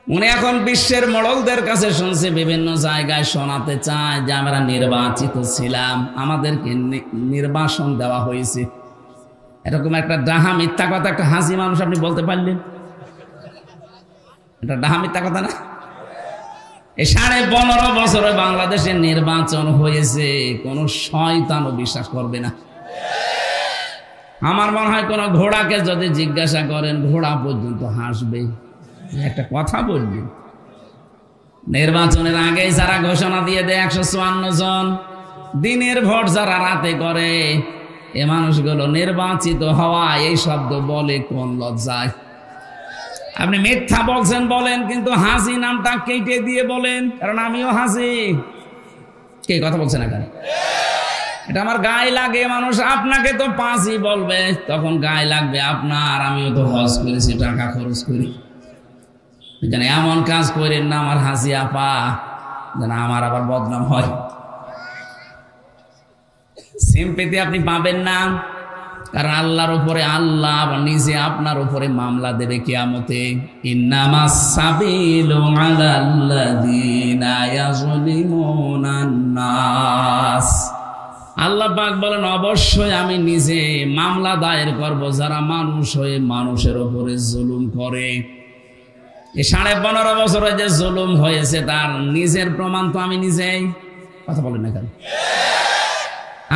S1: উনি এখন বিশ্বের মোড়লদের কাছে শুনছে, বিভিন্ন জায়গায় শোনাতে চায় যে আমরা নির্বাচিত ছিলাম, আমাদেরকে নির্বাসন দেওয়া হয়েছে। এরকম একটা ডাহা মিথ্যা কথা একটা হাসি মানুষ আপনি বলতে পারলেন? এটা ডাহা মিথ্যা কথা না? এই 15.5 বছরে বাংলাদেশে নির্বাচন হয়েছে, কোন শয়তানও বিশ্বাস করবে না। আমার মনে হয় কোন ঘোড়াকে যদি জিজ্ঞাসা করেন, ঘোড়া পর্যন্ত হাসবে। একটা কথা বলবি, নির্বাচনের আগে যারা ঘোষণা দিয়ে দেয় 154 জন, দিনের ভোট যারা রাতে করে, এ মানুষগুলো নির্বাচিত হওয়া এই শব্দ বলে কোন লজ্জায়? আপনি মিথ্যা বলছেন বলেন, কিন্তু হাসি নামটা কেটে দিয়ে বলেন, কারণ আমিও হাসি। কে কথা বলছেন এখানে? এটা আমার গায়ে লাগে। মানুষ আপনাকে তো পাঁচই বলবে, তখন গায়ে লাগবে আপনার। আমিও তো হজ করেছি, টাকা খরচ করি, এখানে এমন কাজ করেন না আমার হাসি আপা, যেন আমার আবার বদনাম হয়। সিম্পেথি আপনি পাবেন না, কারণ আল্লাহর উপরে আল্লাহ নিজে আপনার উপরে মামলা দেবে কিয়ামতে। ইন্নামাস সাবিলু আলাল্লাযিনা ইয়াযলিমুনান নাস। আল্লাহ পাক বলেন, অবশ্যই আমি নিজে মামলা দায়ের করব যারা মানুষ হয়ে মানুষের উপরে জুলুম করে। এই 15.5 বছরে যে জুলুম হয়েছে তার নিজের প্রমাণ তো আমি নিজেই। কথা বলেন না কেন?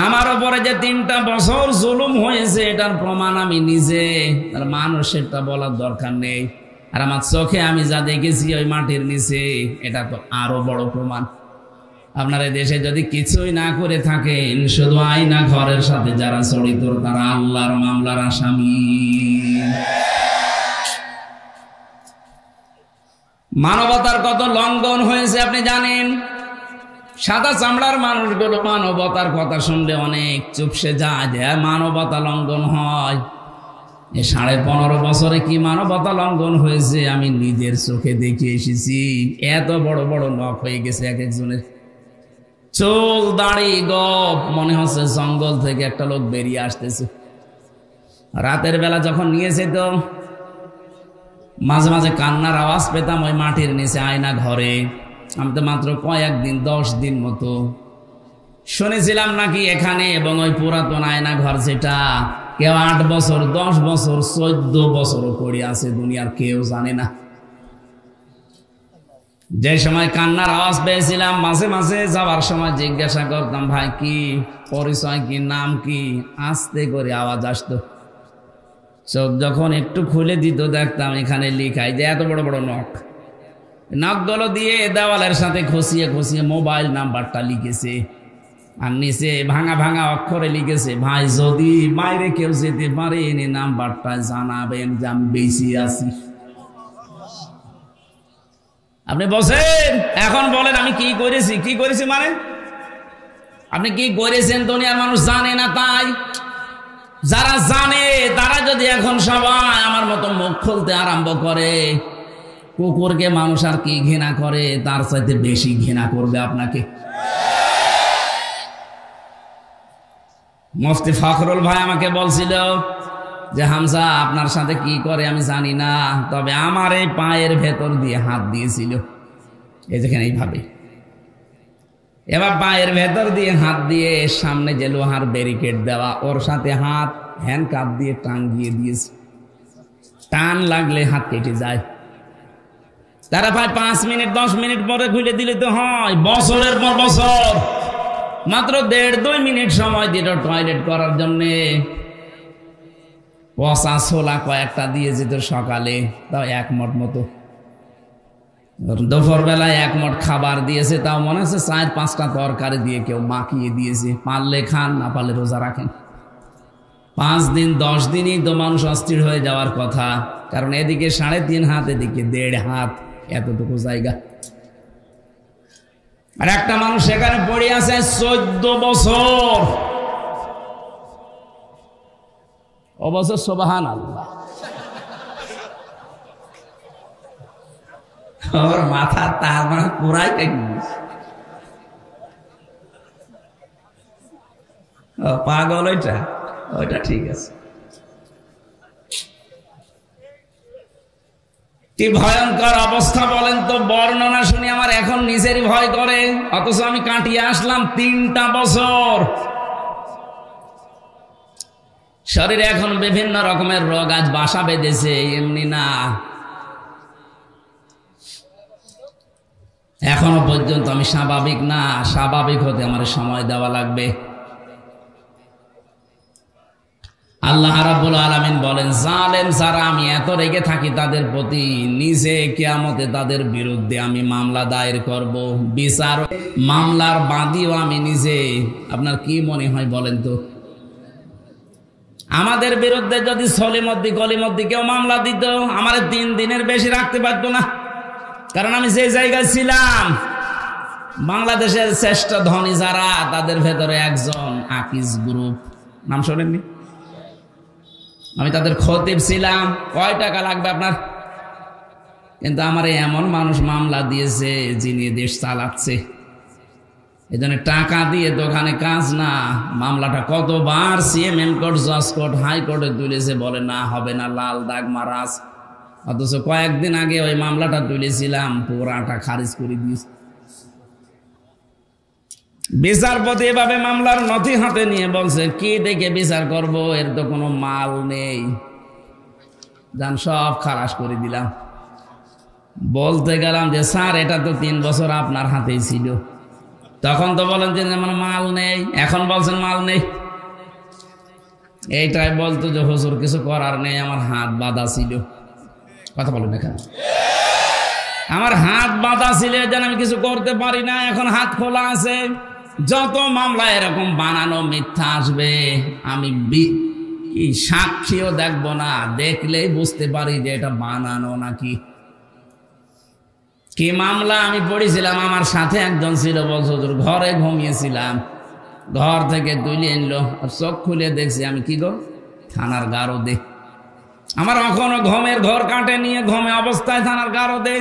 S1: আমার উপরে যে 3টা বছর জুলুম হয়েছে এটার প্রমাণ আমি নিজে, তার মানুষেরটা বলার দরকার নেই। আর আমার চোখে আমি যা দেখেছি ওই মাটির নিচে, এটা তো আরো বড় প্রমাণ। আপনার এই দেশে যদি কিছুই না করে থাকেন, শুধু আয়না ঘরের সাথে যারা জড়িত তারা আল্লাহর মামলার আসামি। মানবতার কত লঙ্ঘন হয়েছে আপনি জানেন? সাদা চামড়ার মানুষগুলো মানবতার কথা শুনলে অনেক চুপসে যায়, যে মানবতা লঙ্ঘন হয়। এই 15.5 বছরে কি মানবতা লঙ্ঘন হয়েছে আমি নিজের চোখে দেখে এসেছি। এত বড় বড় নখ হয়ে গেছে এক একজনের, চুল দাড়ি গপ, মনে হচ্ছে জঙ্গল থেকে একটা লোক বেরিয়ে আসতেছে। রাতের বেলা যখন নিয়েছে তো মাঝে মাঝে কান্নার আওয়াজ পেতাম ওই মাটির নিচে আয়না ঘরে। আমি তো মাত্র কয়েকদিন 10 দিন মতো শুনেছিলাম নাকি এখানে, এবং ওই পুরাতন আয়না ঘর যেটা কেউ 8 বছর 10 বছর 14 বছরও পড়ে আছে, দুনিয়ার কেউ জানে না। যে সময় কান্নার আওয়াজ পেয়েছিলাম, মাঝে মাঝে যাওয়ার সময় জিজ্ঞাসা করতাম, ভাই কি পরিচয়, কি নাম কি? আস্তে করে আওয়াজ আসতো। চোখ যখন একটু খুলে দিত দেখতাম এখানে লিখাই যে এত বড় বড় নখ। নখগুলো দিয়ে দেওয়ালের সাথে খসিয়ে খসিয়ে মোবাইল নাম্বারটা লিখেছে, আর নিচে ভাঙা ভাঙা অক্ষরে লিখেছে, ভাই যদি বাইরে কেউ যেতে পারে এনে নাম্বারটা জানাবেন যে আমি বেঁচে আছি। আপনি বসেন, এখন বলেন আমি কি করেছি? কি করেছি মানে আপনি কি করেছেন দুনিয়ার মানুষ জানে না। তাই যারা জানে তারা যদি এখন সবাই আমার মতো মুখ খুলতে আরম্ভ করে, কুকুরকে মানুষ আর কি ঘৃণা করে, তার চাইতে বেশি ঘৃণা করবে আপনাকে। মুফতি ফখরুল ভাই আমাকে বলছিল যে হামজা আপনার সাথে কি করে আমি জানি না, তবে আমার এই পায়ের ভেতর দিয়ে হাত দিয়েছিল, এই যেখানে এইভাবে। এবার পায়ের ভেতর দিয়ে হাত দিয়ে সামনে যে লোহার ব্যারিকেড দেওয়া, ওর সাথে হাত হ্যান্ডকাপ দিয়ে টাঙ্গিয়ে দিয়েছে। টান লাগলে হাত কেটে যায়। তারা ভাই 5 মিনিট 10 মিনিট পরে খুলে দিলে তো হয়। বছরের পর বছর মাত্র 1.5-2 মিনিট সময় দিল টয়লেট করার জন্যে। পচা ছোলা কয়েকটা দিয়ে যেত সকালে, তাও 1 মট মতো। দুপুর বেলায় 1 মট খাবার দিয়েছে, তাও মনে হচ্ছে 4-5টা তরকারি দিয়ে কেউ মাখিয়ে দিয়েছে। পারলে খান, না পারলে রোজা রাখেন। 5 দিন 10 দিনই তো মানুষ অস্থির হয়ে যাওয়ার কথা, কারণ এদিকে 3.5 হাত, এদিকে 1.5 হাত, এতটুকু জায়গা। আর একটা মানুষ সেখানে পড়ে আছে 14 বছর। অবশ্য সুবহানাল্লাহ, ওর মাথা তার মানে পুরাই পাগল। ওইটা ঠিক আছে। কি ভয়ঙ্কর অবস্থা বলেন তো! বর্ণনা শুনে আমার এখন নিজেরই ভয় করে, অথচ আমি কাটিয়ে আসলাম 3টা বছর। শরীরে এখন বিভিন্ন রকমের রোগ আজ বাসা বেঁধেছে, এমনি না। এখনো পর্যন্ত আমি স্বাভাবিক না। স্বাভাবিক হতে আমার সময় দেওয়া লাগবে। আল্লাহ রাব্বুল আলামিন বলেন, জালেম যারা আমি এত রেগে থাকি তাদের প্রতি, নিজে কিয়ামতে তাদের বিরুদ্ধে আমি মামলা দায়ের করব। বিচার মামলার বাদীও আমি নিজে। আপনার কি মনে হয় বলেন তো? আমাদের বিরুদ্ধে যদি সলিমদ্দি গলিমদ্দি কেউ মামলা দিত, আমার 3 দিনের বেশি রাখতে পারতো না। কারণ আমি যে জায়গায় ছিলাম, বাংলাদেশের শ্রেষ্ঠ ধনী যারা, তাদের ভেতরে একজন আকিজ গ্রুপ, নাম শোনেননি? আমি তাদের খতিব ছিলাম। কয় টাকা লাগবে আপনার? কিন্তু আমার এমন মানুষ মামলা দিয়েছে যিনি দেশ চালাচ্ছে। এই জন্য টাকা দিয়ে দোকানে কাজ না। মামলাটা কতবার সিএমএম কোর্ট, জজ কোর্ট, হাইকোর্টে তুলেছে, বলে না হবে না, লাল দাগ মারাজ। অথচ কয়েকদিন আগে ওই মামলাটা তুলেছিলাম, পুরাটা খারিজ করে দিয়েছে। বিচারপতি এভাবে মামলার নথি হাতে নিয়ে বলছে, কি দেখে বিচার করব, এর তো কোনো মাল নেই, যান সব খালাস করে দিলাম। বলতে গেলাম যে স্যার, এটা তো 3 বছর আপনার হাতেই ছিল। তখন তো বলেন যে আমার মাল নেই, এখন বলছেন মাল নেই। এইটাই বলতো যে হুজুর কিছু করার নেই, আমার হাত বাঁধা ছিল। কথা বলেন এখানে, আমার হাত বাঁধা ছিল, যেন আমি কিছু করতে পারি না। এখন হাত খোলা আছে। যত মামলা এরকম বানানো মিথ্যা আসবে, আমি কি সাক্ষীও দেখবো না, দেখলেই বুঝতে পারি যে এটা বানানো নাকি। কি মামলা আমি পড়েছিলাম, আমার সাথে একজন ছিল, বলছো ঘরে ঘুমিয়েছিলাম, ঘর থেকে তুলে এনলো, চোখ খুলে দেখছি আমি কি গো, থানার গারদে। আমার এখনো ঘুমের ঘর কাটে নিয়ে, ঘুমে অবস্থায় থানার গারদে।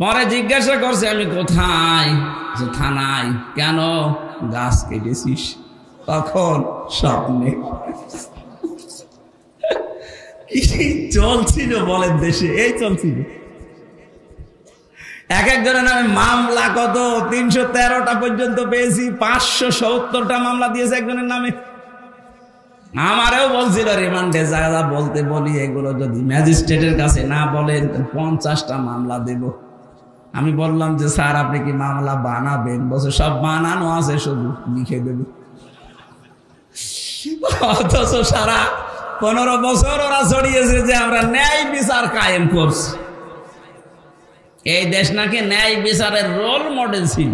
S1: পরে জিজ্ঞাসা করছে আমি কোথায়, থানায়। কেন? গাছ কেটেছিস? তখন স্বপ্নে। কি চলছিল বলেন দেশে, এই চলছিল। এক একজনের নামে মামলা কত 313টা পর্যন্ত পেয়েছি, 570টা মামলা দিয়েছে একজনের নামে। আমারও বলছিল রিমান্ডে যা বলতে বলি, এগুলো যদি ম্যাজিস্ট্রেটের কাছে না বলেন 50টা মামলা দেব। আমি বললাম যে স্যার, আপনি কি মামলা বানাবেন? বলছে সব বানানো আছে, শুধু লিখে দেব। অথচ সারা 15 বছর ওরা ছড়িয়েছে যে আমরা ন্যায় বিচার কায়েম করছি। এই দেশ নাকি ন্যায় বিচারের রোল মডেল ছিল।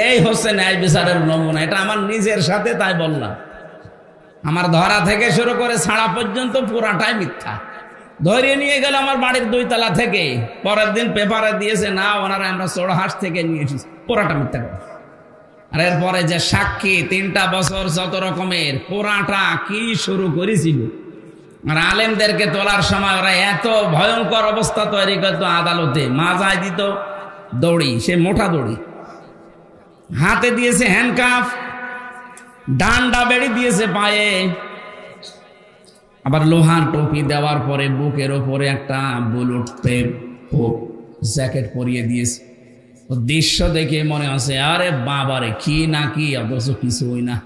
S1: এই হচ্ছে ন্যায় বিচারের নমুনা। এটা আমার নিজের সাথে, তাই বললাম। আমার ধরা থেকে শুরু করে ছাড়া পর্যন্ত পুরাটাই মিথ্যা। ধরিয়ে নিয়ে গেল আমার বাড়ির 2 তলা থেকে, পরের দিন পেপারে দিয়েছে না ওনারা আমরা চোরহাট থেকে নিয়ে এসেছি, পুরাটা মিথ্যা কথা। আর এরপরে যে সাক্ষী 3টা বছর যত রকমের, পুরাটা কি শুরু করেছিল। আর আলেমদেরকে তোলার সময় ওরা এত ভয়ঙ্কর অবস্থা তৈরি করতো, আদালতে মাজায় দিত দড়ি, সে মোটা দড়ি, হাতে দিয়েছে হ্যান্ডকাফ, ডান্ডা বেড়ি দিয়েছে পায়ে, আবার লোহার টুপি দেওয়ার পরে বুকের ওপরে একটা বুলেট জ্যাকেট পরিয়ে দিয়েছে। দৃশ্য দেখে মনে হচ্ছে আরে বাবারে কি না কি, অথচ কিছুই না।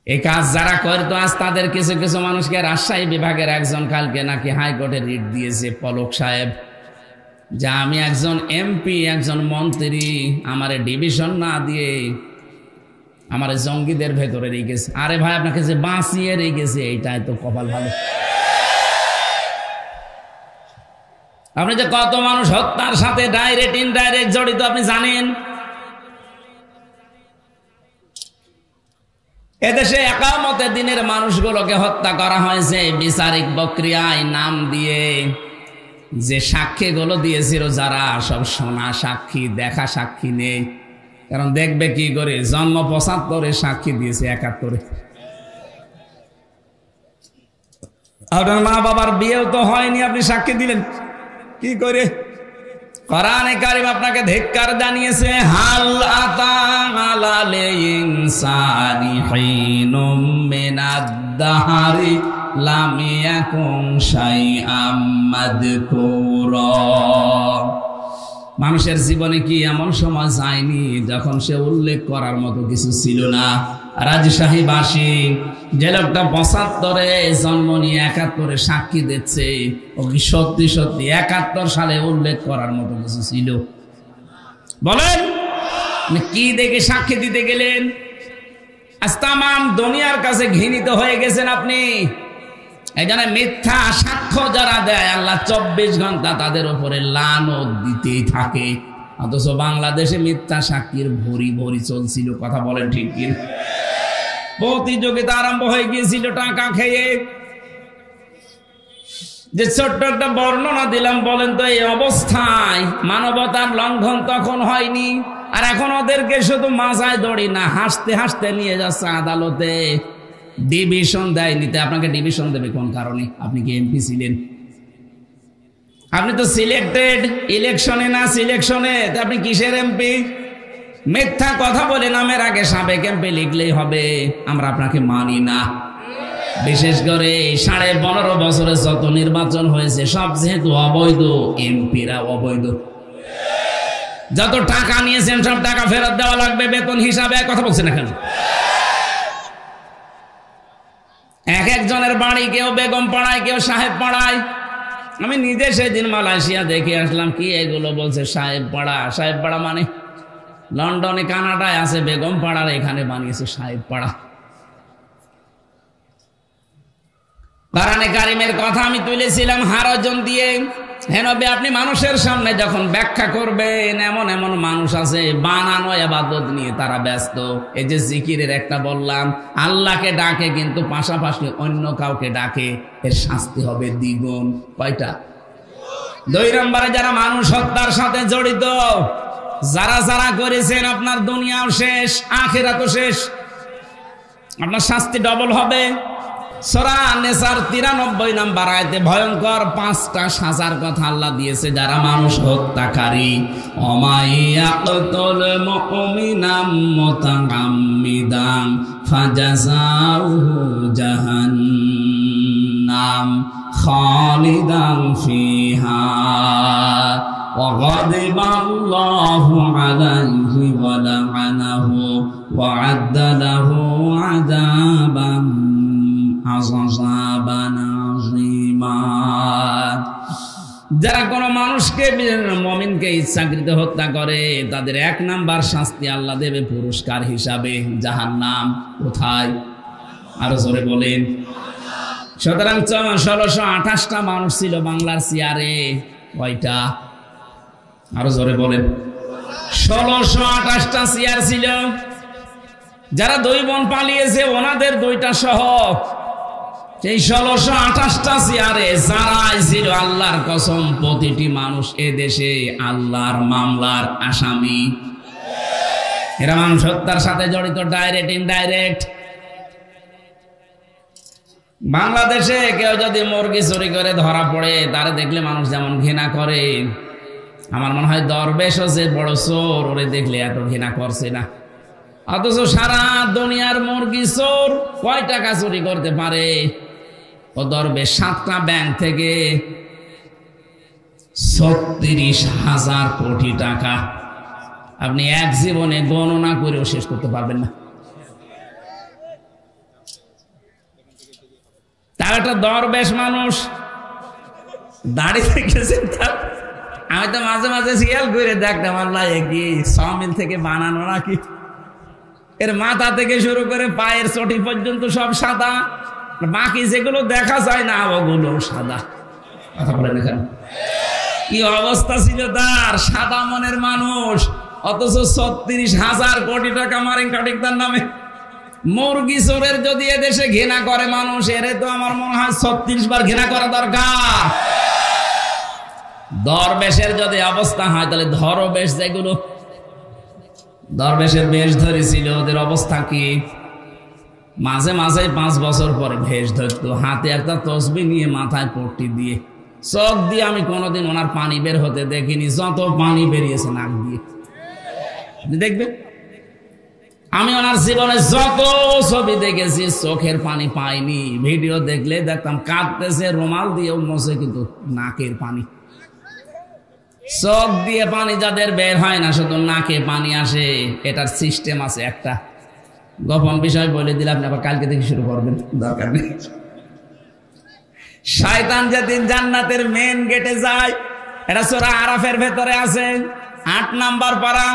S1: এই কাজ যারা করতো আজ তাদের কিছু কিছু মানুষকে, রাজশাহী বিভাগের একজন কালকে নাকি হাইকোর্টে রিট দিয়েছে, পলক সাহেব, যে আমি একজন এমপি, একজন মন্ত্রী, আমার ডিভিশন না দিয়ে আমার জঙ্গিদের ভেতরে রেখেছে। আরে ভাই, আপনাকে যে বাঁচিয়ে রেখেছে, এইটাই তো কপাল ভালো। আপনি যে কত মানুষ হত্যার সাথে ডাইরেক্ট ইনডাইরেক্ট জড়িত আপনি জানেন। এদেশে একামতের দিনের মানুষগুলোকে হত্যা করা হয়েছে বিচারিক প্রক্রিয়ায় নাম দিয়ে। যে সাক্ষীগুলো দিয়েছিল যারা, সব শোনা সাক্ষী, দেখা সাক্ষী নেই। কারণ দেখবে কি করে, জন্ম 75-এ সাক্ষী দিয়েছে 71-এ। আপনার মা বাবার বিয়েও তো হয়নি, আপনি সাক্ষী দিলেন কি করে? কোরআনে কারীম আপনাকে ধিক্কার জানিয়েছে, হাল আতা আলাল ইনসানি হিনুম মিনাদ দাহরি লাম ইয়াকুন শাইআম মাযকুরা। মানুষের জীবনে কি এমন সময় যায়নি যখন সে উল্লেখ করার মতো কিছু ছিল না? রাজশাহীবাসী যে লোকটা 75-এ জন্ম নিয়ে 71-এ সাক্ষী দিচ্ছে, ও কি সত্যি সত্যি 71 সালে উল্লেখ করার মতো কিছু ছিল? বলেন, কি দেখে সাক্ষী দিতে গেলেন? আজ তামাম দুনিয়ার কাছে ঘৃণিত হয়ে গেছেন আপনি। এই জন্য মিথ্যা সাক্ষ্য যারা দেয়, আল্লাহ 24 ঘন্টা তাদের উপরে লানত দিতেই থাকে। অথচ বাংলাদেশে মিথ্যা সাক্ষীর ভরি ভরি চলছিল। কথা বলেন ঠিক কি? প্রতিযোগিতা আরম্ভ হয়ে গিয়েছিল টাকা খেয়ে। যে ছোট্ট একটা বর্ণনা দিলাম, বলেন তো এই অবস্থায় মানবতার লঙ্ঘন তখন হয়নি? আর এখন ওদেরকে শুধু মাজায় দড়ি না, হাসতে হাসতে নিয়ে যাচ্ছে আদালতে। ডিভিশন দেয় নিতে। আপনাকে ডিভিশন দেবে কোন কারণে? আপনি কি এমপি ছিলেন? আপনি তো সিলেক্টেড ইলেকশনে না সিলেকশনে, আপনি কিসের এমপি? মিথ্যা কথা বলে নামের আগে সাবেক এমপি লিখলেই হবে। আমরা আপনাকে মানি না। বিশেষ করে 15.5 বছরে যত নির্বাচন হয়েছে সব যেহেতু অবৈধ, এমপিরা অবৈধ। যত টাকা নিয়েছেন সব টাকা ফেরত দেওয়া লাগবে বেতন হিসাবে। কথা বলছেন না কেন? এক একজনের বাড়ি, কেউ বেগম পাড়ায়, কেউ সাহেব পাড়ায়। আমি নিজে সেদিন মালয়েশিয়া দেখে আসলাম। কি এগুলো বলছে সাহেব পাড়া? সাহেব পাড়া মানে লন্ডনে কানাডায় আছে বেগম পাড়ার, এখানে বানিয়েছে সাহেব পাড়া। কোরআনে কারিমের কথা আমি তুলেছিলাম হারজন দিয়ে। হে নবী, আপনি মানুষের সামনে যখন ব্যাখ্যা করবেন, এমন এমন মানুষ আছে বানানো ইবাদত নিয়ে তারা ব্যস্ত। এই যে জিকিরের একটা বললাম, আল্লাহকে ডাকে কিন্তু পাশাপাশি অন্য কাউকে ডাকে, এর শাস্তি হবে দ্বিগুণ। কয়টা? 2 নম্বরে যারা মানুষ হত্যার সাথে জড়িত, যারা যারা করেছেন, আপনার দুনিয়াও শেষ, আখিরাতও শেষ। আপনার শাস্তি ডবল হবে। সূরা নিসার 93 নম্বর আয়াতে ভয়ঙ্কর 5টা সাজার কথা আল্লাহ দিয়েছে যারা মানুষ হত্যাকারী। অমাইয়াকতুল মুমিনাম মুতাআম্মিদান ফাজাযাউহু জাহান্নাম খালিদান ফিহা ওয়া গাদিবা আল্লাহু আলাইহি ওয়া লা'নাহু ওয়া আ'আদ্দা লাহু আযাবান যারা কোন মানুষকে, মুমিনকে ইচ্ছাকৃত হত্যা করে, তাদের 1 নাম্বার শাস্তি আল্লাহ দেবে পুরস্কার হিসাবে জাহান্নাম। কোথায়? আরো জোরে বলেন। সুতরাং 1628টা মানুষ ছিল বাংলার চেয়ারে। কয়টা? আরো জোরে বলেন। 1628টা চেয়ার ছিল। যারা 2 বোন পালিয়েছে ওনাদের 2টা সহ, সেই 1628টা চেয়ারে যারাই ছিল, আল্লাহর কসম প্রতিটি মানুষ এ দেশে আল্লাহর মামলার আসামি। এরা মানুষ হত্যার সাথে জড়িত, ডাইরেক্ট ইনডাইরেক্ট। বাংলাদেশে কেউ যদি মুরগি চুরি করে ধরা পড়ে, তারা দেখলে মানুষ যেমন ঘৃণা করে, আমার মনে হয় দরবেশও যে বড় চোর, ওরে দেখলে এত ঘৃণা করছে না। অথচ সারা দুনিয়ার মুরগি চোর কয় টাকা চুরি করতে পারে? ও দরবেশ 7টা ব্যাংক থেকে 36,000 কোটি টাকা। আপনি এক জীবনে গণনা করেও শেষ করতে পারবেন না। তার একটা দরবেশ মানুষ দাঁড়িয়ে থেকেছেন। আমি তো মাঝে মাঝে খেয়াল করে দেখতাম, আল্লাহ কি চাউমিন থেকে বানানো নাকি? এর মাথা থেকে শুরু করে পায়ের চটি পর্যন্ত সব সাদা, বাকি যেগুলো দেখা যায় না ওগুলো সাদা। কথা বলেন এখানে কি অবস্থা ছিল তার? সাদা মনের মানুষ, অথচ 36,000 কোটি টাকা মারেন কাটিক তার নামে। মুরগি চোরের যদি এদেশে ঘৃণা করে মানুষ, এরে তো আমার মনে হয় 36 বার ঘৃণা করা দরকার। দরবেশের যদি অবস্থা হয়, তাহলে ধরবেশ যেগুলো দরবেশের বেশ ধরেছিল, ওদের অবস্থা কি? মাঝে মাঝে 5 বছর পরে ভেষ ধরতো, হাতে একটা তসবিহ নিয়ে মাথায় পট্টি দিয়ে, চোখ দিয়ে আমি কোনোদিন ওনার পানি বের হতে দেখিনি। যত পানি বেরিয়েছে নাক দিয়ে, দেখবেন। আমি ওনার জীবনে যত ছবি দেখেছি চোখের পানি পাইনি। ভিডিও দেখলে দেখতাম কাঁদতেছে, রুমাল দিয়েও মোছে, কিন্তু নাকের পানি। চোখ দিয়ে পানি যাদের বের হয় না, শুধু নাকে পানি আসে, এটার সিস্টেম আছে একটা। গোপন বিষয় বলে দিলে আপনি আবার কালকে থেকে শুরু করবেন, দরকার নেই। শয়তান যেদিন জান্নাতের মেন গেটে যায়, এটা সূরা আরাফের ভেতরে আছে, 8 নাম্বার পারা,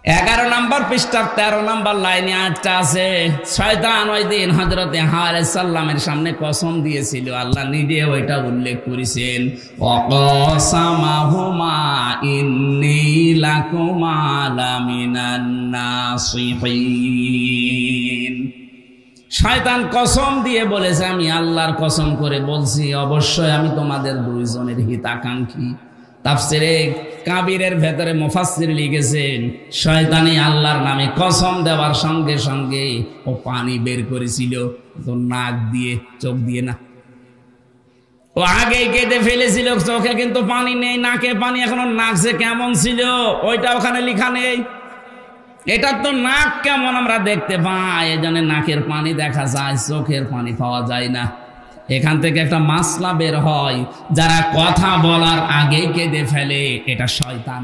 S1: 11 নাম্বার পৃষ্ঠার 13 নাম্বার লাইনে 8টা আছে। শয়তান ওই দিন হযরতে হাওয়া আলাইহিস সালামের সামনে কসম দিয়েছিল, আল্লাহ নিজে ওইটা উল্লেখ করেছেন, ওয়াকাসামাহুমা ইন্নী লাকুমা লামিনান নাসিহিন। শয়তান কসম দিয়ে বলেছে, আমি আল্লাহর কসম করে বলছি, অবশ্যই আমি তোমাদের দুইজনের হিতাকাঙ্ক্ষী। তাফসিরে কাবিরের ভেতরে মুফাসসির লিখেছেন, শয়তানি আল্লাহর নামে কসম দেওয়ার সঙ্গে সঙ্গে ও পানি বের করেছিল, তো নাক দিয়ে, চোখ দিয়ে না। ও আগেই কেটে ফেলেছিল, চোখে কিন্তু পানি নেই, নাকে পানি, এখনো নাক যে কেমন ছিল ওইটা ওখানে লেখা নেই। এটা তো নাক কেমন আমরা দেখতে পাই, এজন্য নাকের পানি দেখা যায়, চোখের পানি পাওয়া যায় না। এখান থেকে একটা মাসলা বের হয়, যারা কথা বলার আগে কেঁদে ফেলে এটা শয়তান।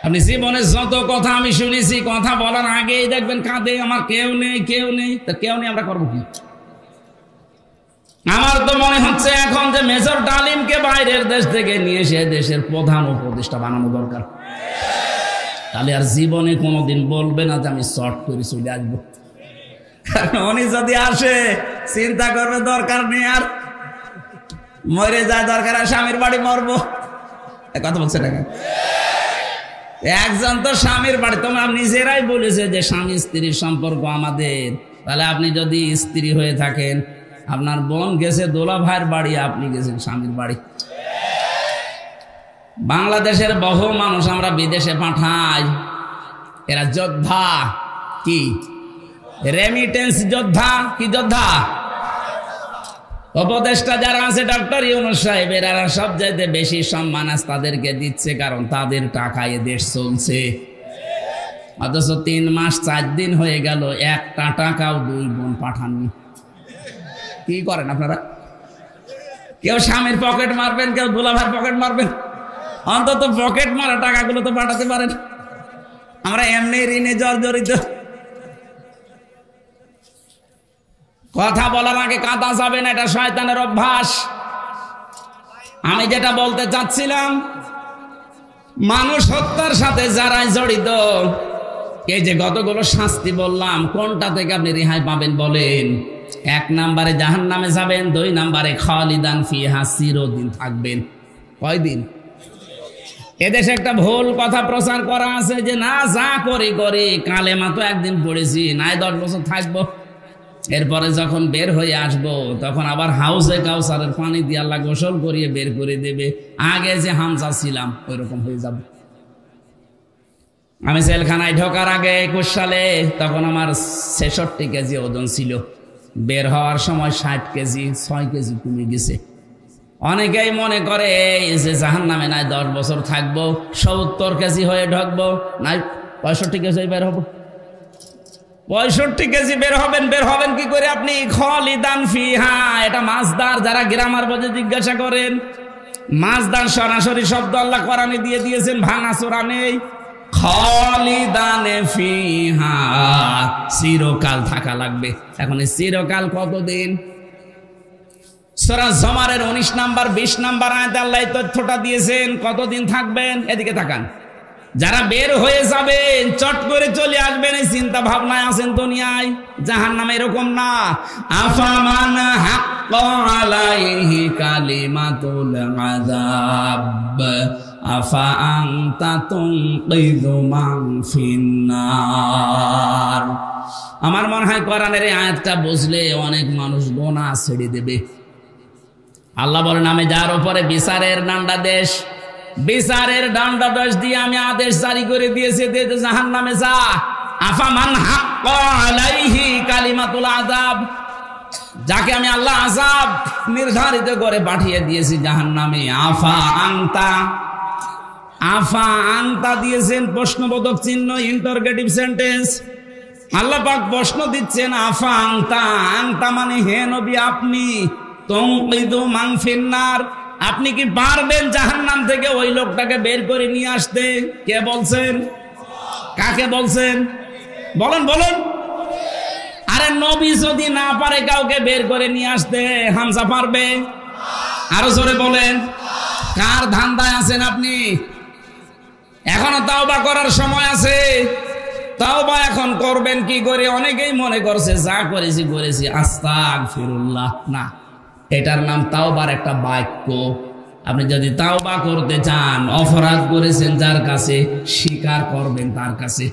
S1: আপনি জীবনে যত কথা আমি শুনেছি, কথা বলার আগেই দেখবেন কাঁদে, আমার কেউ নেই, কেউ নেই। তা কেউ নেই, আমরা করবো কি? আমার তো মনে হচ্ছে এখন যে মেজর ডালিমকে বাইরের দেশ থেকে নিয়ে এসে দেশের প্রধান উপদেষ্টা বানানো দরকার। তাহলে আর জীবনে কোনোদিন বলবে না যে আমি শর্ট করে চলে আসবো। উনি যদি আসে চিন্তা করবে দরকার নেই, আর মরে যায়, দরকার আর স্বামীর বাড়ি মরবো। কথা বলছে না একজন তো স্বামীর বাড়ি, তোমরা নিজেরাই বলেছে যে স্বামী স্ত্রীর সম্পর্ক আমাদের। তাহলে আপনি যদি স্ত্রী হয়ে থাকেন, আপনার বোন গেছে দোলা ভাইয়ের বাড়ি, আপনি গেছেন স্বামীর বাড়ি। বাংলাদেশের বহু মানুষ আমরা বিদেশে পাঠাই, এরা যোদ্ধা। কি রেমিটেন্স যোদ্ধা? কি যোদ্ধা? উপদেষ্টা যারা আছে ডক্টর ইউনূস সাহেব, এরা সবচাইতে বেশি সম্মান আজ তাদেরকে দিচ্ছে, কারণ তাদের টাকায় দেশ চলছে। অথচ 3 মাস 4 দিন হয়ে গেল, একটা টাকাও 2 বোন পাঠাননি। কি করেন আপনারা? কেউ স্বামীর পকেট মারবেন, কেউ দুলাভাইয়ের পকেট মারবেন, অন্তত পকেট মারা টাকাগুলো তো পাঠাতে পারেন। আমরা এমনি ঋণে জর্জরিত। কথা বলার আগে কাঁদা যাবে না, এটা শয়তানের অভ্যাস। আমি যেটা বলতে চাচ্ছিলাম, মানুষ হত্যার সাথে যারাই জড়িত, এই যে কতগুলো শাস্তি বললাম, কোনটা থেকে আপনি রেহাই পাবেন বলেন? 1 নম্বরে জাহান্নামে যাবেন, 2 নম্বরে খালিদান ফিহা, চিরদিন থাকবেন। কয়দিন? এদেশে একটা ভুল কথা প্রচার করা আছে যে না, যা করি করি, কালেমা তো একদিন পড়েছি, নাই 10 বছর থাকবো, এরপরে যখন বের হয়ে আসবো তখন আবার হাউসে কাউসারের পানি দিয়ে আল্লাহ গোসল করিয়ে বের করে দেবে, আগে যে হামজা ছিলাম ওই রকম হয়ে যাবে। আমি জেলখানায় ঢোকার আগে 21 সালে, তখন আমার 66 কেজি ওজন ছিল, বের হওয়ার সময় 60 কেজি, 6 কেজি কমে গেছে। অনেকেই মনে করে এই যে জাহান্নামে নাই 10 বছর থাকবো, 70 কেজি হয়ে ঢুকবো, নাই 65 কেজি বের হবো। 65 কেজি বের হবেন কি করে আপনি? খালিদান ফিহা, এটা মাসদার। যারা গ্রামার বোঝে জিজ্ঞাসা করেন, মাসদার সরাসরি শব্দ আল্লাহ কোরআনে দিয়ে দিয়েছেন, ভাঙাচোরা নেই। খালিদানে ফিহা, চিরকাল থাকা লাগবে। এখন এই চিরকাল কতদিন? সূরা জুমারের 19 নাম্বার 20 নাম্বার আয়াতে আল্লাহ এই তথ্যটা দিয়েছেন, কতদিন থাকবেন। এদিকে তাকান। যারা বের হয়ে যাবেন, চট করে চলে আসবেন, এই চিন্তা ভাবনায় আছেন দুনিয়ায়। জাহান্নামে এরকম না। আফামান হাক্কা আলাইহি কালিমাতুল আযাব আফা আনতা তুনকিযু মান ফিন্নার। আমার মনে হয় কোরআনের এই আয়াতটা বুঝলে অনেক মানুষ গুনাহ ছেড়ে দেবে। আল্লাহ বলেন, আমি যার উপরে বিচারের দণ্ডাদেশ, বিচারের দণ্ডাদেশ দিয়ে আমি আদেশ জারি করে দিয়েছি, জাহান্নামে যা। আফামান হাক্কা আলাইহি কালিমাতুল আযাব, যাকে আমি আল্লাহ আযাব নির্ধারিত করে পাঠিয়ে দিয়েছি জাহান্নামে। আফা আনতা দিয়েছেন প্রশ্নবোধক চিহ্ন, ইন্টারগেটিভ সেন্টেন্স। আল্লাহ পাক প্রশ্ন দিচ্ছেন, আফা আনতা মানে হে নবী আপনি, তুনকিযু মান ফিন্নার, আপনি কি পারবেন জাহান্নাম থেকে ওই লোকটাকে বের করে নিয়ে আসতে? কে বলছেন? কাকে বলছেন? বলেন বলেন। আরে নবী যদি না পারে কাউকে বের করে নিয়ে আসতে, হামজা পারবে? আরো জোরে বলেন। কার ধান্দায় আছেন আপনি? এখনো তাওবা করার সময় আছে। তাওবা এখন করবেন কি করে? অনেকেই মনে করছে যা করেছি করেছি, আস্তাগফিরুল্লাহ। না, এটার নাম তাওবার একটা বাক্য। আপনি যদি তাওবা করতে চান, অপরাধ করেছেন যার কাছে, স্বীকার করবেন তার কাছে।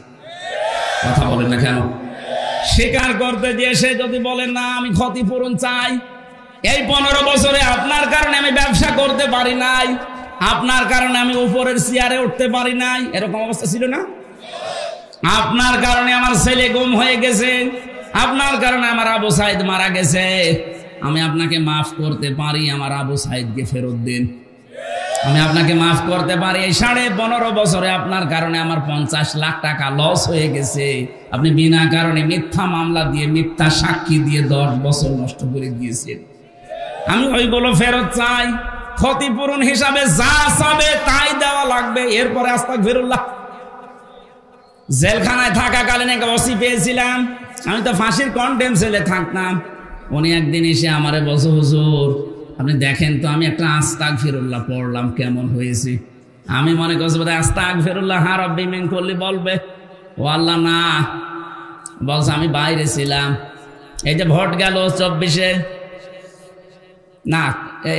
S1: কথা বলেন না কেন? স্বীকার করতে গিয়ে সে যদি বলে না আমি ক্ষতিপূরণ চাই, এই 15 বছরে আপনার কারণে আমি ব্যবসা করতে পারি নাই, আপনার কারণে আমি উপরের চেয়ারে উঠতে পারি নাই, এরকম অবস্থা ছিল না? আপনার কারণে আমার ছেলে গুম হয়ে গেছে, আপনার কারণে আমার আবু সাইদ মারা গেছে, আমি আপনাকে মাফ করতে পারি, আমার আবু সাইদকে ফেরত দিন। আমি আপনাকে মাফ করতে পারি, এই 15.5 বছরে আপনার কারণে আমার 50 লাখ টাকা লস হয়ে গেছে, আপনি বিনা কারণে মিথ্যা মামলা দিয়ে মিথ্যা সাক্ষী দিয়ে 10 বছর নষ্ট করে দিয়েছেন, আমি ওইগুলো ফেরত চাই। ক্ষতিপূরণ হিসাবে যা চাবে তাই দেওয়া লাগবে। এরপরে আস্তাগফিরুল্লাহ। জেলখানায় থাকাকালীন একটা ওসি পেয়েছিলাম, আমি তো ফাঁসির কন্টেম সেলে থাকতাম। উনি একদিন এসে আমারে বলছে, হুজুর আপনি দেখেন তো আমি একটা আস্তাগফিরুল্লাহ পড়লাম কেমন হয়েছে। আমি মনে করছি বোধহয় আস্তাগফিরুল্লাহ হা রব্বি মিন কুল্লি বলবে। ও আল্লাহ না, বলছে আমি বাইরে ছিলাম, এই যে ভোট গেল 24-এ, না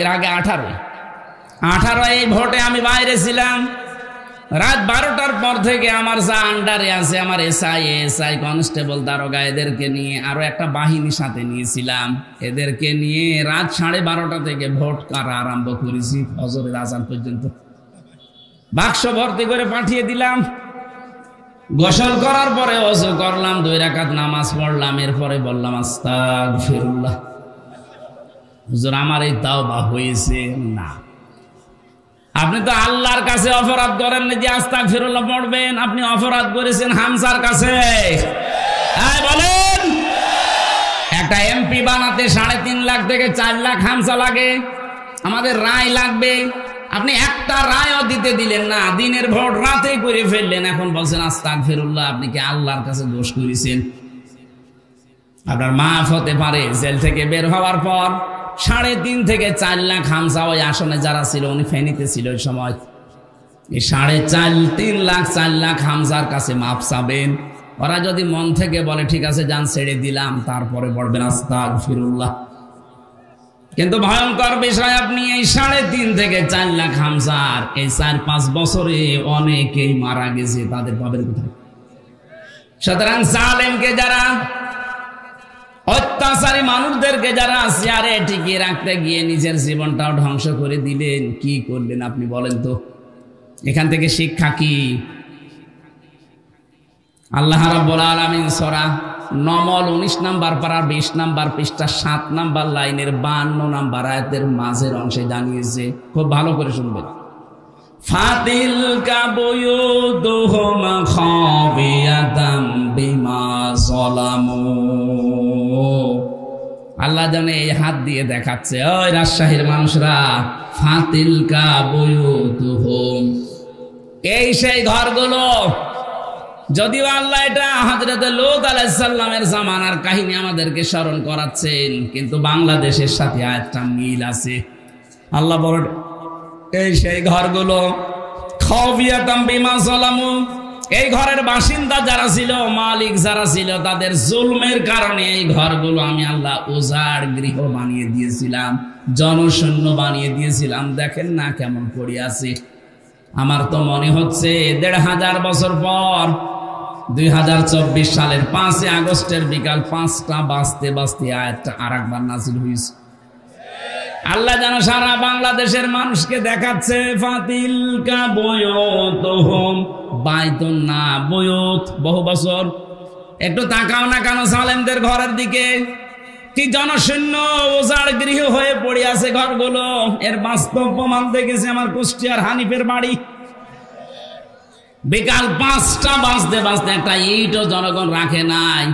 S1: এর আগে 18 এই ভোটে আমি বাইরে ছিলাম। রাত 12টার পর থেকে আমার যা আন্ডারে আছে, আমার এসআই কনস্টেবল দারোগা, এদেরকে নিয়ে আরো একটা বাহিনী সাথে নিয়েছিলাম, এদেরকে নিয়ে রাত 12:30 থেকে ভোট কারা আরম্ভ করেছি ফজরের আজান পর্যন্ত। বাক্স ভর্তি করে পাঠিয়ে দিলাম। গোসল করার পরে ওযু করলাম, 2 রাকাত নামাজ পড়লাম, এরপরে বললাম আস্তাগফিরুল্লাহ। হুজুর আমার এই তাওবা হয়েছে না। আপনি তো আল্লাহর কাছে অপরাধ করেন না যে আস্তাগফিরুল্লাহ পড়বেন, আপনি অপরাধ করেছেন হামজার কাছে। হ্যাঁ বলেন, একটা এমপি বানাতে 3.5 লাখ থেকে 4 লাখ হামজা লাগে, আমাদের রায় লাগবে। আপনি একটা রায়ও দিতে দিলেন না, দিনের ভোট রাতে করে ফেললেন, এখন বলছেন আস্তাগফিরুল্লাহ। আপনি কি আল্লাহর কাছে দোষ করেছেন? আপনার মাফ হতে পারে জেল থেকে বের হওয়ার পর। 3.5 থেকে 4 লাখ হামজা ওই আসনে যারা ছিল, উনি ফেনীতে ছিল ওই সময়, এই 3.5 লাখ 4 লাখ হামজার কাছে মাফ চাবেন। ওরা যদি মন থেকে বলে ঠিক আছে যান ছেড়ে দিলাম, তারপরে পড়বেন আস্তাগফিরুল্লাহ। কিন্তু ভয়ঙ্কর বিষয়, আপনি এই 3.5 থেকে 4 লাখ হামজার এই 4-5 বছরে অনেকেই মারা গেছে, তাদের পাবেন কোথায়? সুতরাং জালেমকে যারা, অত্যাচারী মানুষদেরকে যারা চেয়ারে টিকিয়ে রাখতে গিয়ে নিজের জীবনটাও ধ্বংস করে দিলেন, কি করলেন আপনি বলেন তো? এখান থেকে শিক্ষা কি? আল্লাহ রাব্বুল আলামিন সূরা নমল 19 নম্বর পারা 20 নম্বর পৃষ্ঠা 7 নম্বর লাইনের 52 নম্বর আয়াতের মাঝের অংশে জানিয়েছে, খুব ভালো করে শুনবেন। ফাতিলকা বুয়ুতুহুম খাবিয়াতাম বিমা যালামু। আল্লাহ জানে এই হাত দিয়ে দেখাচ্ছে, ওই রাজশাহীর মানুষরা, ফাতিলকা বুয়ুতুহুম, এই সেই ঘরগুলো। যদিও আল্লাহ এটা হযরত লূত আলাইহিস সালামের জামানার কাহিনী আমাদেরকে স্মরণ করাচ্ছেন, কিন্তু বাংলাদেশের সাথে আয়াতটা মিল আছে। আল্লাহ বলেন এই সেই ঘরগুলো, খাবিয়াতাম বিমা যালামু, এই ঘরের বাসিন্দা যারা ছিল, মালিক যারা ছিল, তাদের জুলমের কারণে এই ঘরগুলো আমি আল্লাহ উজাড় গৃহ বানিয়ে দিয়েছিলাম, জনশূন্য বানিয়ে দিয়েছিলাম। দেখেন না কেমন পড়ে আছে। আমার তো মনে হচ্ছে 1500 বছর পর 2024 সালের 5 আগস্টের বিকাল 5টা বাজতে বাজতে আয়াতটা আরেকবার নাযিল হয়েছে। আল্লাহ যেন সারা বাংলাদেশের মানুষকে দেখাচ্ছে, ফাতিলকা বুয়ুতুহুম, বাইতুন না বুয়ুত, বহু বছর। একটু তাকাও না কেন জালেমদের ঘরের দিকে, কি জনশূন্য উজাড় গৃহ হয়ে পড়ে আছে ঘরগুলো। এর বাস্তব প্রমাণ দেখেছি আমার কুষ্টিয়ার হানিফের বাড়ি। বিকাল 5টা বাজতে বাজতে একটা ইটও জনগণ রাখে নাই,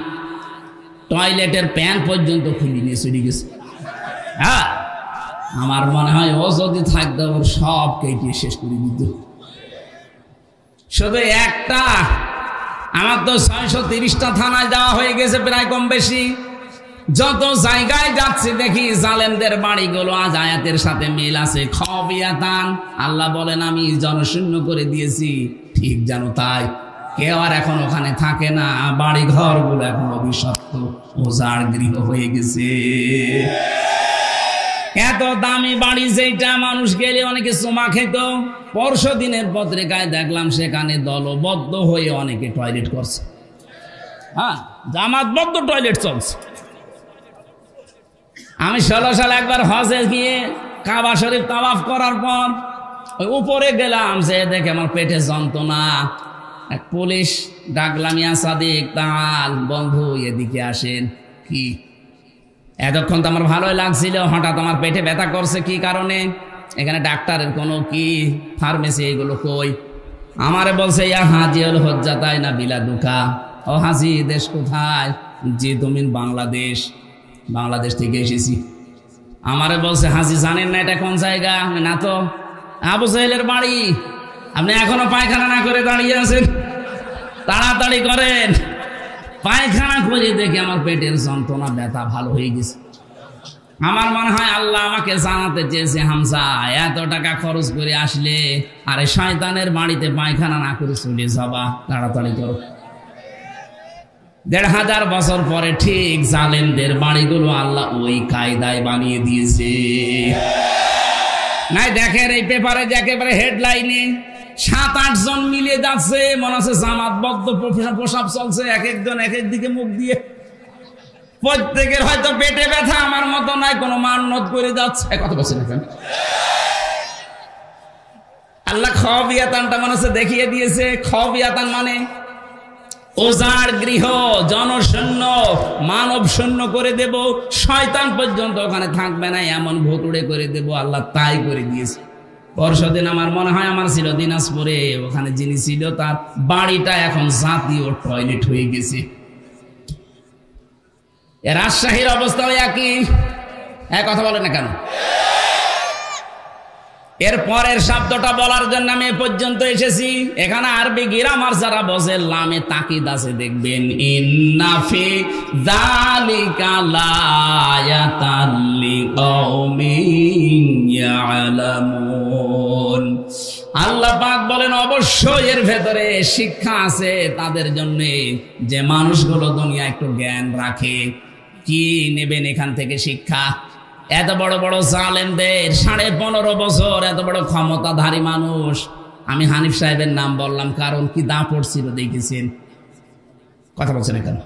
S1: টয়লেটের প্যান পর্যন্ত খুলে নিয়ে চলে গেছে। হ্যাঁ, আমার মনে হয় ও যদি থাকতো ওর সব কেটে শেষ করে দিত। শুধু একটা, আমার তো 630টা থানায় দেওয়া হয়ে গেছে প্রায় কম বেশি। যত জায়গায় যাচ্ছে দেখি জালেমদের বাড়িগুলো আজ আয়াতের সাথে মিল আছে। খাবিয়াতান, আল্লাহ বলেন আমি জনশূন্য করে দিয়েছি, ঠিক জানো তাই। কেউ আর এখন ওখানে থাকে না, বাড়ি ঘরগুলো এখন অভিশপ্ত, উজাড় গৃহ হয়ে গেছে। এত দামি বাড়ি যেটা মানুষ গেলে অনেকে চুমা খেত। পরশু দিনের পত্রিকায় দেখলাম সেখানে দলবদ্ধ হয়ে অনেকে টয়লেট করছে। হ্যাঁ, জামাতবদ্ধ টয়লেট চলছে। আমি 16 সালে একবার হজে গিয়ে কাবা শরীফ তাওয়াফ করার পর ওই উপরে গেলাম, যে দেখে আমার পেটে যন্ত্রণা। এক পুলিশ ডাকলাম, ইয়া সাদিক তাল, বন্ধু এদিকে আসেন। কি এতক্ষণ তো আমার ভালোই লাগছিল, হঠাৎ আমার পেটে ব্যথা করছে কি কারণে? এখানে ডাক্তারের কোনো কি ফার্মেসি এগুলো কই? আমারে বলছে, ইয়া হাজিউল হজ্জাতাই না বিলাদুকা। ও হাজি, দেশ কোথায়? জি তুমি বাংলাদেশ। বাংলাদেশ থেকে এসেছি। আমারে বলছে, হাজি জানেন না এটা কোন জায়গা? না তো। আবু জাহেলের বাড়ি। আপনি এখনো পায়খানা না করে দাঁড়িয়ে আছেন, তাড়াতাড়ি করেন। পায়খানা করে দেখে আমার পেটের যন্ত্রণা ব্যথা ভালো হয়ে গেছে। আমার মনে হয় আল্লাহ আমাকে জানাতে চেয়েছে, হামজা এত টাকা খরচ করে আসলে আরে শয়তানের বাড়িতে পায়খানা না করে চলে যাবা, তাড়াতাড়ি করো। 1500 বছর পরে ঠিক জালেমদের বাড়িগুলো আল্লাহ ওই কায়দায় বানিয়ে দিয়েছে। নাই দেখেন এই পেপারে যে একেবারে হেডলাইনে 7-8 জন মিলে যাচ্ছে, মনে হচ্ছে জামাতবদ্ধ প্রসাব চলছে, এক একজন এক এক দিকে মুখ দিয়ে। প্রত্যেকের হয়তো পেটে ব্যথা, আমার মতো নাই, কোনো মান্নত করে যাচ্ছে। কথা বলছেন এখন আল্লাহ খবিয়াতানটা মনে হচ্ছে দেখিয়ে দিয়েছে। খবিয়াতান মানে ওজার গৃহ, জনশূন্য, মানব শূন্য করে দেব, শয়তান পর্যন্ত ওখানে থাকবে না, এমন ভুতুড়ে করে দেব। আল্লাহ তাই করে দিয়েছে। পরশুদিন আমার মনে হয় আমার ছিল দিনাজপুরে, ওখানে যিনি ছিল তার বাড়িটা এখন জাতীয় টয়লেট হয়ে গেছে। রাজশাহীর অবস্থাও একই। এক কথা বলে না কেন? এর পরের শব্দটা বলার জন্য আমি এ পর্যন্ত এসেছি। এখানে আরবি গ্রামার যারা বোঝে, লামে তাকিদ আছে, দেখবেন ইন্না ফি যালিকা লায়াতাল লিকাউমিন ইয়ালামুন। আল্লাহ পাক বলেন অবশ্যই এর ভেতরে শিক্ষা আছে তাদের জন্য, যে মানুষগুলো দুনিয়া একটু জ্ঞান রাখে। কি নেবেন এখান থেকে শিক্ষা? এত বড় বড় জালেমদের 15.5 বছর এত বড় ক্ষমতাধারী মানুষ। আমি হানিফ সাহেবের নাম বললাম কারণ কি দাপট ছিল দেখেছেন। কথা বলছেন এখানে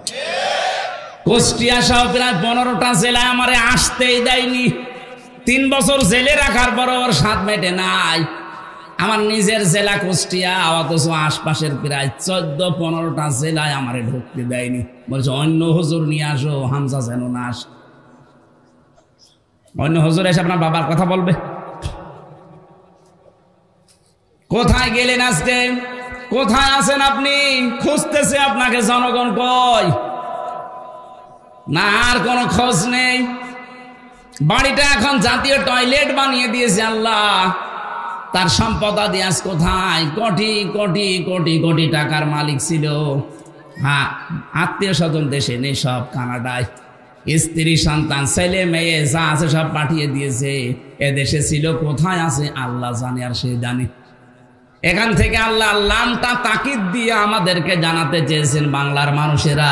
S1: কুষ্টিয়া সহ প্রায় 15টা জেলায় আমারে আসতেই দেয়নি। 3 বছর জেলে রাখার পর ওর স্বাদ মেটে নাই। আমার নিজের জেলা কুষ্টিয়া, অথচ আশপাশের প্রায় 14-15টা জেলায় আমারে ঢুকতে দেয়নি। বলছে অন্য হুজুর নিয়ে আসো, হামজা যেন না আসে। অন্য হুজুর এসে আপনার বাবার কথা বলবে। কোথায় গেলেন আজকে? কোথায় আছেন আপনি? খুঁজতেছে আপনাকে জনগণ, কই না আর কোনো খোঁজ নেই। বাড়িটা এখন জাতীয় টয়লেট বানিয়ে দিয়েছে আল্লাহ। তার সম্পদাদি আজ কোথায়? কোটি কোটি কোটি কোটি টাকার মালিক ছিল। হ্যাঁ, আত্মীয় স্বজন দেশে নেই, সব কানাডায়। স্ত্রী সন্তান ছেলে মেয়ে যা আছে সব পাঠিয়ে দিয়েছে। এদেশে ছিল কোথায় আছে আল্লাহ জানে, আর সে জানে। এখান থেকে আল্লাহ লামটা তাকিদ দিয়ে আমাদেরকে জানাতে চেয়েছেন, বাংলার মানুষেরা,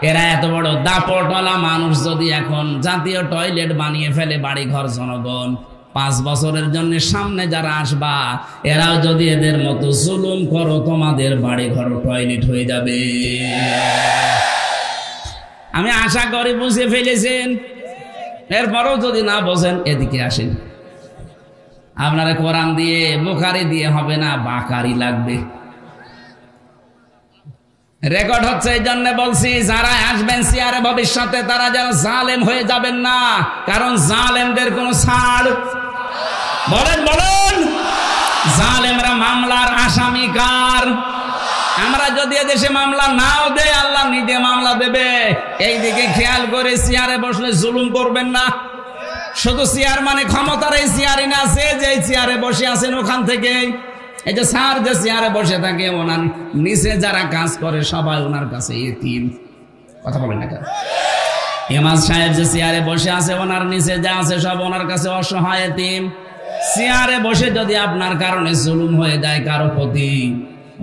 S1: এরা এত বড় দাপটওয়ালা মানুষ যদি এখন জাতীয় টয়লেট বানিয়ে ফেলে বাড়ি ঘর জনগণ, 5 বছরের জন্য সামনে যারা আসবা এরাও যদি এদের মতো জুলুম করো, তোমাদের বাড়ি ঘর টয়লেট হয়ে যাবে। আমি আশা করি বুঝে ফেলেছেন। এরপরও যদি না বোঝেন এদিকে আসেন। আপনারা কোরআন দিয়ে বুখারী দিয়ে হবে না, বাকারি লাগবে। রেকর্ড হচ্ছে এই জন্য বলছি, যারা আসবেন সিয়ারে ভবিষ্যতে তারা যেন জালেম হয়ে যাবেন না, কারণ জালেমদের কোনো ছাড়। বলেন বলেন, জালেমরা মামলার আসামি কার? আমরা যদি এদেশে মামলা নাও দেয়, আল্লাহ নিজে মামলা দেবে। এই দিকে খেয়াল করে চেয়ারে বসলে জুলুম করবেন না। শুধু চেয়ার মানে ক্ষমতার এই চেয়ারই না, আছে যে চেয়ারে বসে আছেন ওখান থেকে, এই যে স্যার যে চেয়ারে বসে থাকে, ওনার নিচে যারা কাজ করে সবাই ওনার কাছে এতিম। কথা বলেন না কেন? ইমাম সাহেব যে চেয়ারে বসে আছে, ওনার নিচে যা আছে সব ওনার কাছে অসহায় এতিম। চেয়ারে বসে যদি আপনার কারণে জুলুম হয়ে যায় কারো প্রতি,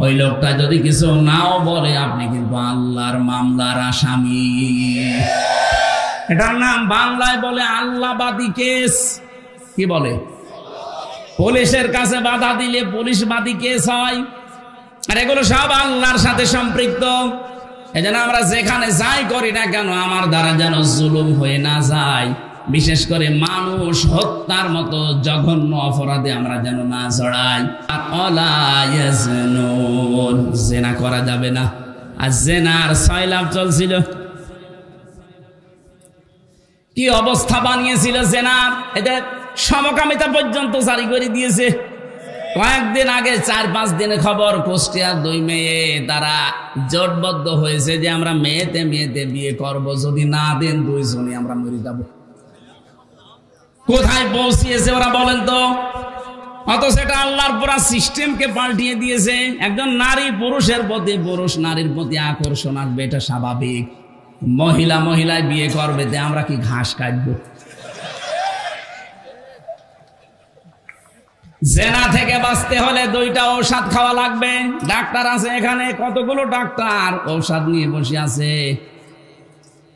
S1: ওই লোকটা যদি কিছু নাও বলে, আপনি কিন্তু আল্লাহর মামলার আসামি। এটার নাম বাংলায় বলে আল্লাহবাদী কেস। কি বলে? পুলিশের কাছে বাধা দিলে পুলিশবাদী কেস হয়। আর এগুলো সব আল্লাহর সাথে সম্পৃক্ত। এজন্য আমরা যেখানে যাই করি না কেন আমার দ্বারা যেন জুলুম হয়ে না যায়, বিশেষ করে মানুষ হত্যার মতো জঘন্য অপরাধে আমরা যেন না জড়াই। জেনা করা যাবে না। আর জেনার 6 লাভ চলছিল, কি অবস্থা বানিয়েছিল জেনার, এটা সমকামিতা পর্যন্ত জারি করে দিয়েছে। কয়েকদিন আগে 4-5 দিনে খবর, কুষ্টিয়ার 2 মেয়ে তারা জোটবদ্ধ হয়েছে যে আমরা মেয়েতে মেয়েতে বিয়ে করব, যদি না দেন 2 জনই আমরা মরে যাব। কোথায় পৌঁছিয়েছে ওরা বলেন তো? অথচ এটা আল্লাহর পুরা সিস্টেমকে পাল্টিয়ে দিয়েছে। একজন নারী পুরুষের প্রতি, পুরুষ নারীর প্রতি আকর্ষণ আসবে, এটা স্বাভাবিক। মহিলা মহিলায় বিয়ে করবে, আমরা কি ঘাস কাটবো? জেনা থেকে বাঁচতে হলে 2টা ঔষধ খাওয়া লাগবে। ডাক্তার আছে এখানে, কতগুলো ডাক্তার ঔষধ নিয়ে বসে আছে।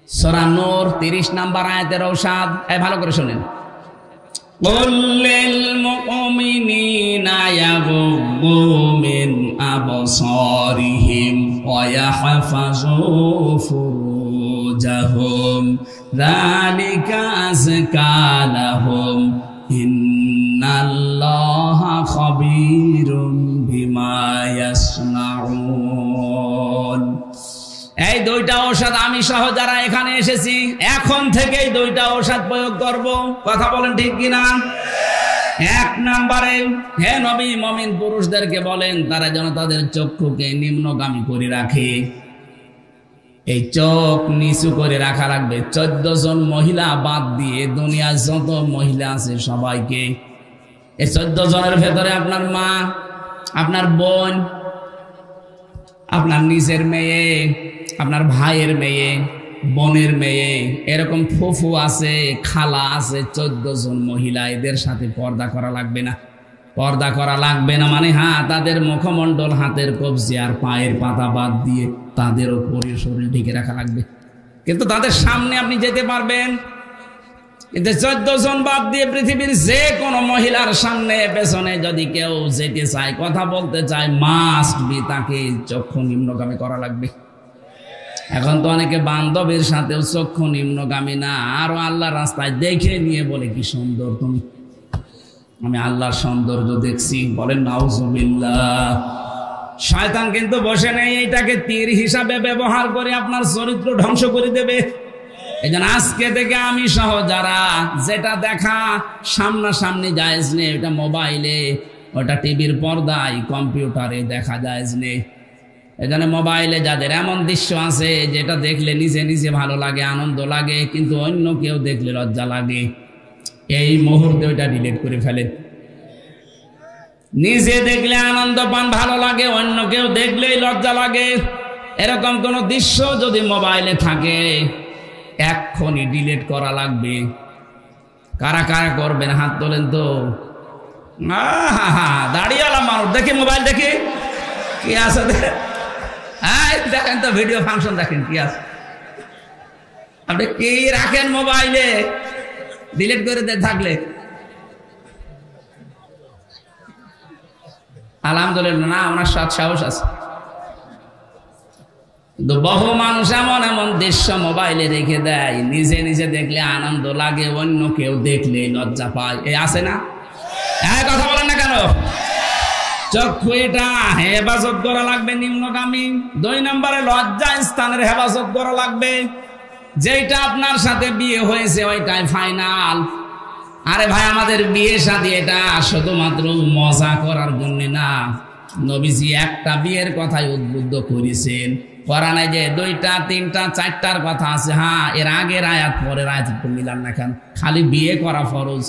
S1: সূরা নূর 30 নম্বর আয়াতের ঔষধ, ভালো করে শুনেন। قُلْ لِلْمُؤْمِنِينَ يَغُضُّوا مِنْ أَبْصَارِهِمْ وَيَحْفَظُوا فُرُوجَهُمْ ذَلِكَ أَزْكَى لَهُمْ إِنَّ اللَّهَ خَبِيرٌ بِمَا يَصْنَعُونَ। এই 2টা ঔষধ আমি সহ যারা এখানে এসেছি এখন থেকেই 2টা ঔষধ প্রয়োগ করব। কথা বলেন ঠিক কিনা? 1 নম্বরে, হে নবী মুমিন পুরুষদেরকে বলেন তারা যেন তাদের চক্ষুকে নিম্নগামী করে রাখে। এই চোখ নিচু করে রাখা লাগবে। 14 জন মহিলা বাদ দিয়ে দুনিয়ার যত মহিলা আছে সবাইকে, এই 14 জনের ভেতরে আপনার মা, আপনার বোন, আপনার নিজের মেয়ে, আপনার ভাইয়ের মেয়ে, বোনের মেয়ে, এরকম ফুফু আছে, খালা আছে, 14 জন মহিলা, এদের সাথে পর্দা করা লাগবে না। পর্দা করা লাগবে না মানে তাদের মুখমণ্ডল, হাতের কবজি আর পায়ের পাতা বাদ দিয়ে তাদের উপরে শরীর ঢেকে রাখা লাগবে। কিন্তু তাদের সামনে আপনি যেতে পারবেন, কিন্তু 14 জন বাদ দিয়ে পৃথিবীর যে কোনো মহিলার সামনে পেছনে যদি কেউ যেতে চায়, কথা বলতে চায়, মাস্ট বি তাকে চক্ষু নিম্নগামী করা লাগবে। এখন তো অনেকে বান্ধবীর সাথেও চক্ষু নিম্নগামী না, আরো আল্লাহর রাস্তায় দেখে নিয়ে বলে কি সুন্দর তুমি, আমি আল্লাহর সৌন্দর্য দেখছি, বলেন নাউজুবিল্লাহ। শয়তান কিন্তু বসে নেই এইটাকে তীর হিসাবে ব্যবহার করে আপনার চরিত্র ধ্বংস করে দেবে। এইজন্য আজকে থেকে আমি সহ যারা যেটা দেখা সামনাসামনি জায়েজ নেই, ওটা মোবাইলে, ওটা টিভির পর্দায়, কম্পিউটারে দেখা জায়েজ নেই। এখানে মোবাইলে যাদের এমন দৃশ্য আছে যেটা দেখলে নিজে নিজে ভালো লাগে, আনন্দ লাগে, কিন্তু অন্য কেউ দেখলে লজ্জা লাগে, এই মুহূর্তে ওইটা ডিলিট করে ফেলেন। নিজে দেখলে আনন্দ পান, ভালো লাগে, অন্য কেউ দেখলেই লজ্জা লাগে, এরকম কোন দৃশ্য যদি মোবাইলে থাকে এক্ষুনি ডিলিট করা লাগবে। কারা কারা করবেন হাত তোলেন তো। দাঁড়িয়েলা মানুষ দেখে মোবাইল দেখে কি আছে দেখেন তো, ভিডিও ফাংশন দেখেন কি আছে, আপনি কি রাখেন মোবাইলে ডিলিট করে দিয়ে থাকলে? আলহামদুলিল্লাহ না, ওনার সাহস আছে। কিন্তু বহু মানুষ এমন এমন দৃশ্য মোবাইলে রেখে দেয়, নিজে নিজে দেখলে আনন্দ লাগে, অন্য কেউ দেখলে লজ্জা পায়। এই আছে না? কথা বলেন না কেন? চক্ষু এটা হেফাজত করা লাগবে নিম্নগামী। 2 নম্বরে লজ্জা স্থানের হেফাজত করা লাগবে। যেটা আপনার সাথে বিয়ে হয়েছে ওইটাই ফাইনাল। আরে ভাই, আমাদের বিয়ে শাদী এটা শুধুমাত্র মজা করার জন্য না, নবীজি একটা বিয়ের কথাই উদ্বুদ্ধ করেছেন। কোরআনে যে 2টা 3টা 4টার কথা আছে, এর আগের আয়াত পরের আয়াত মিলান না কেন? খালি বিয়ে করা ফরজ,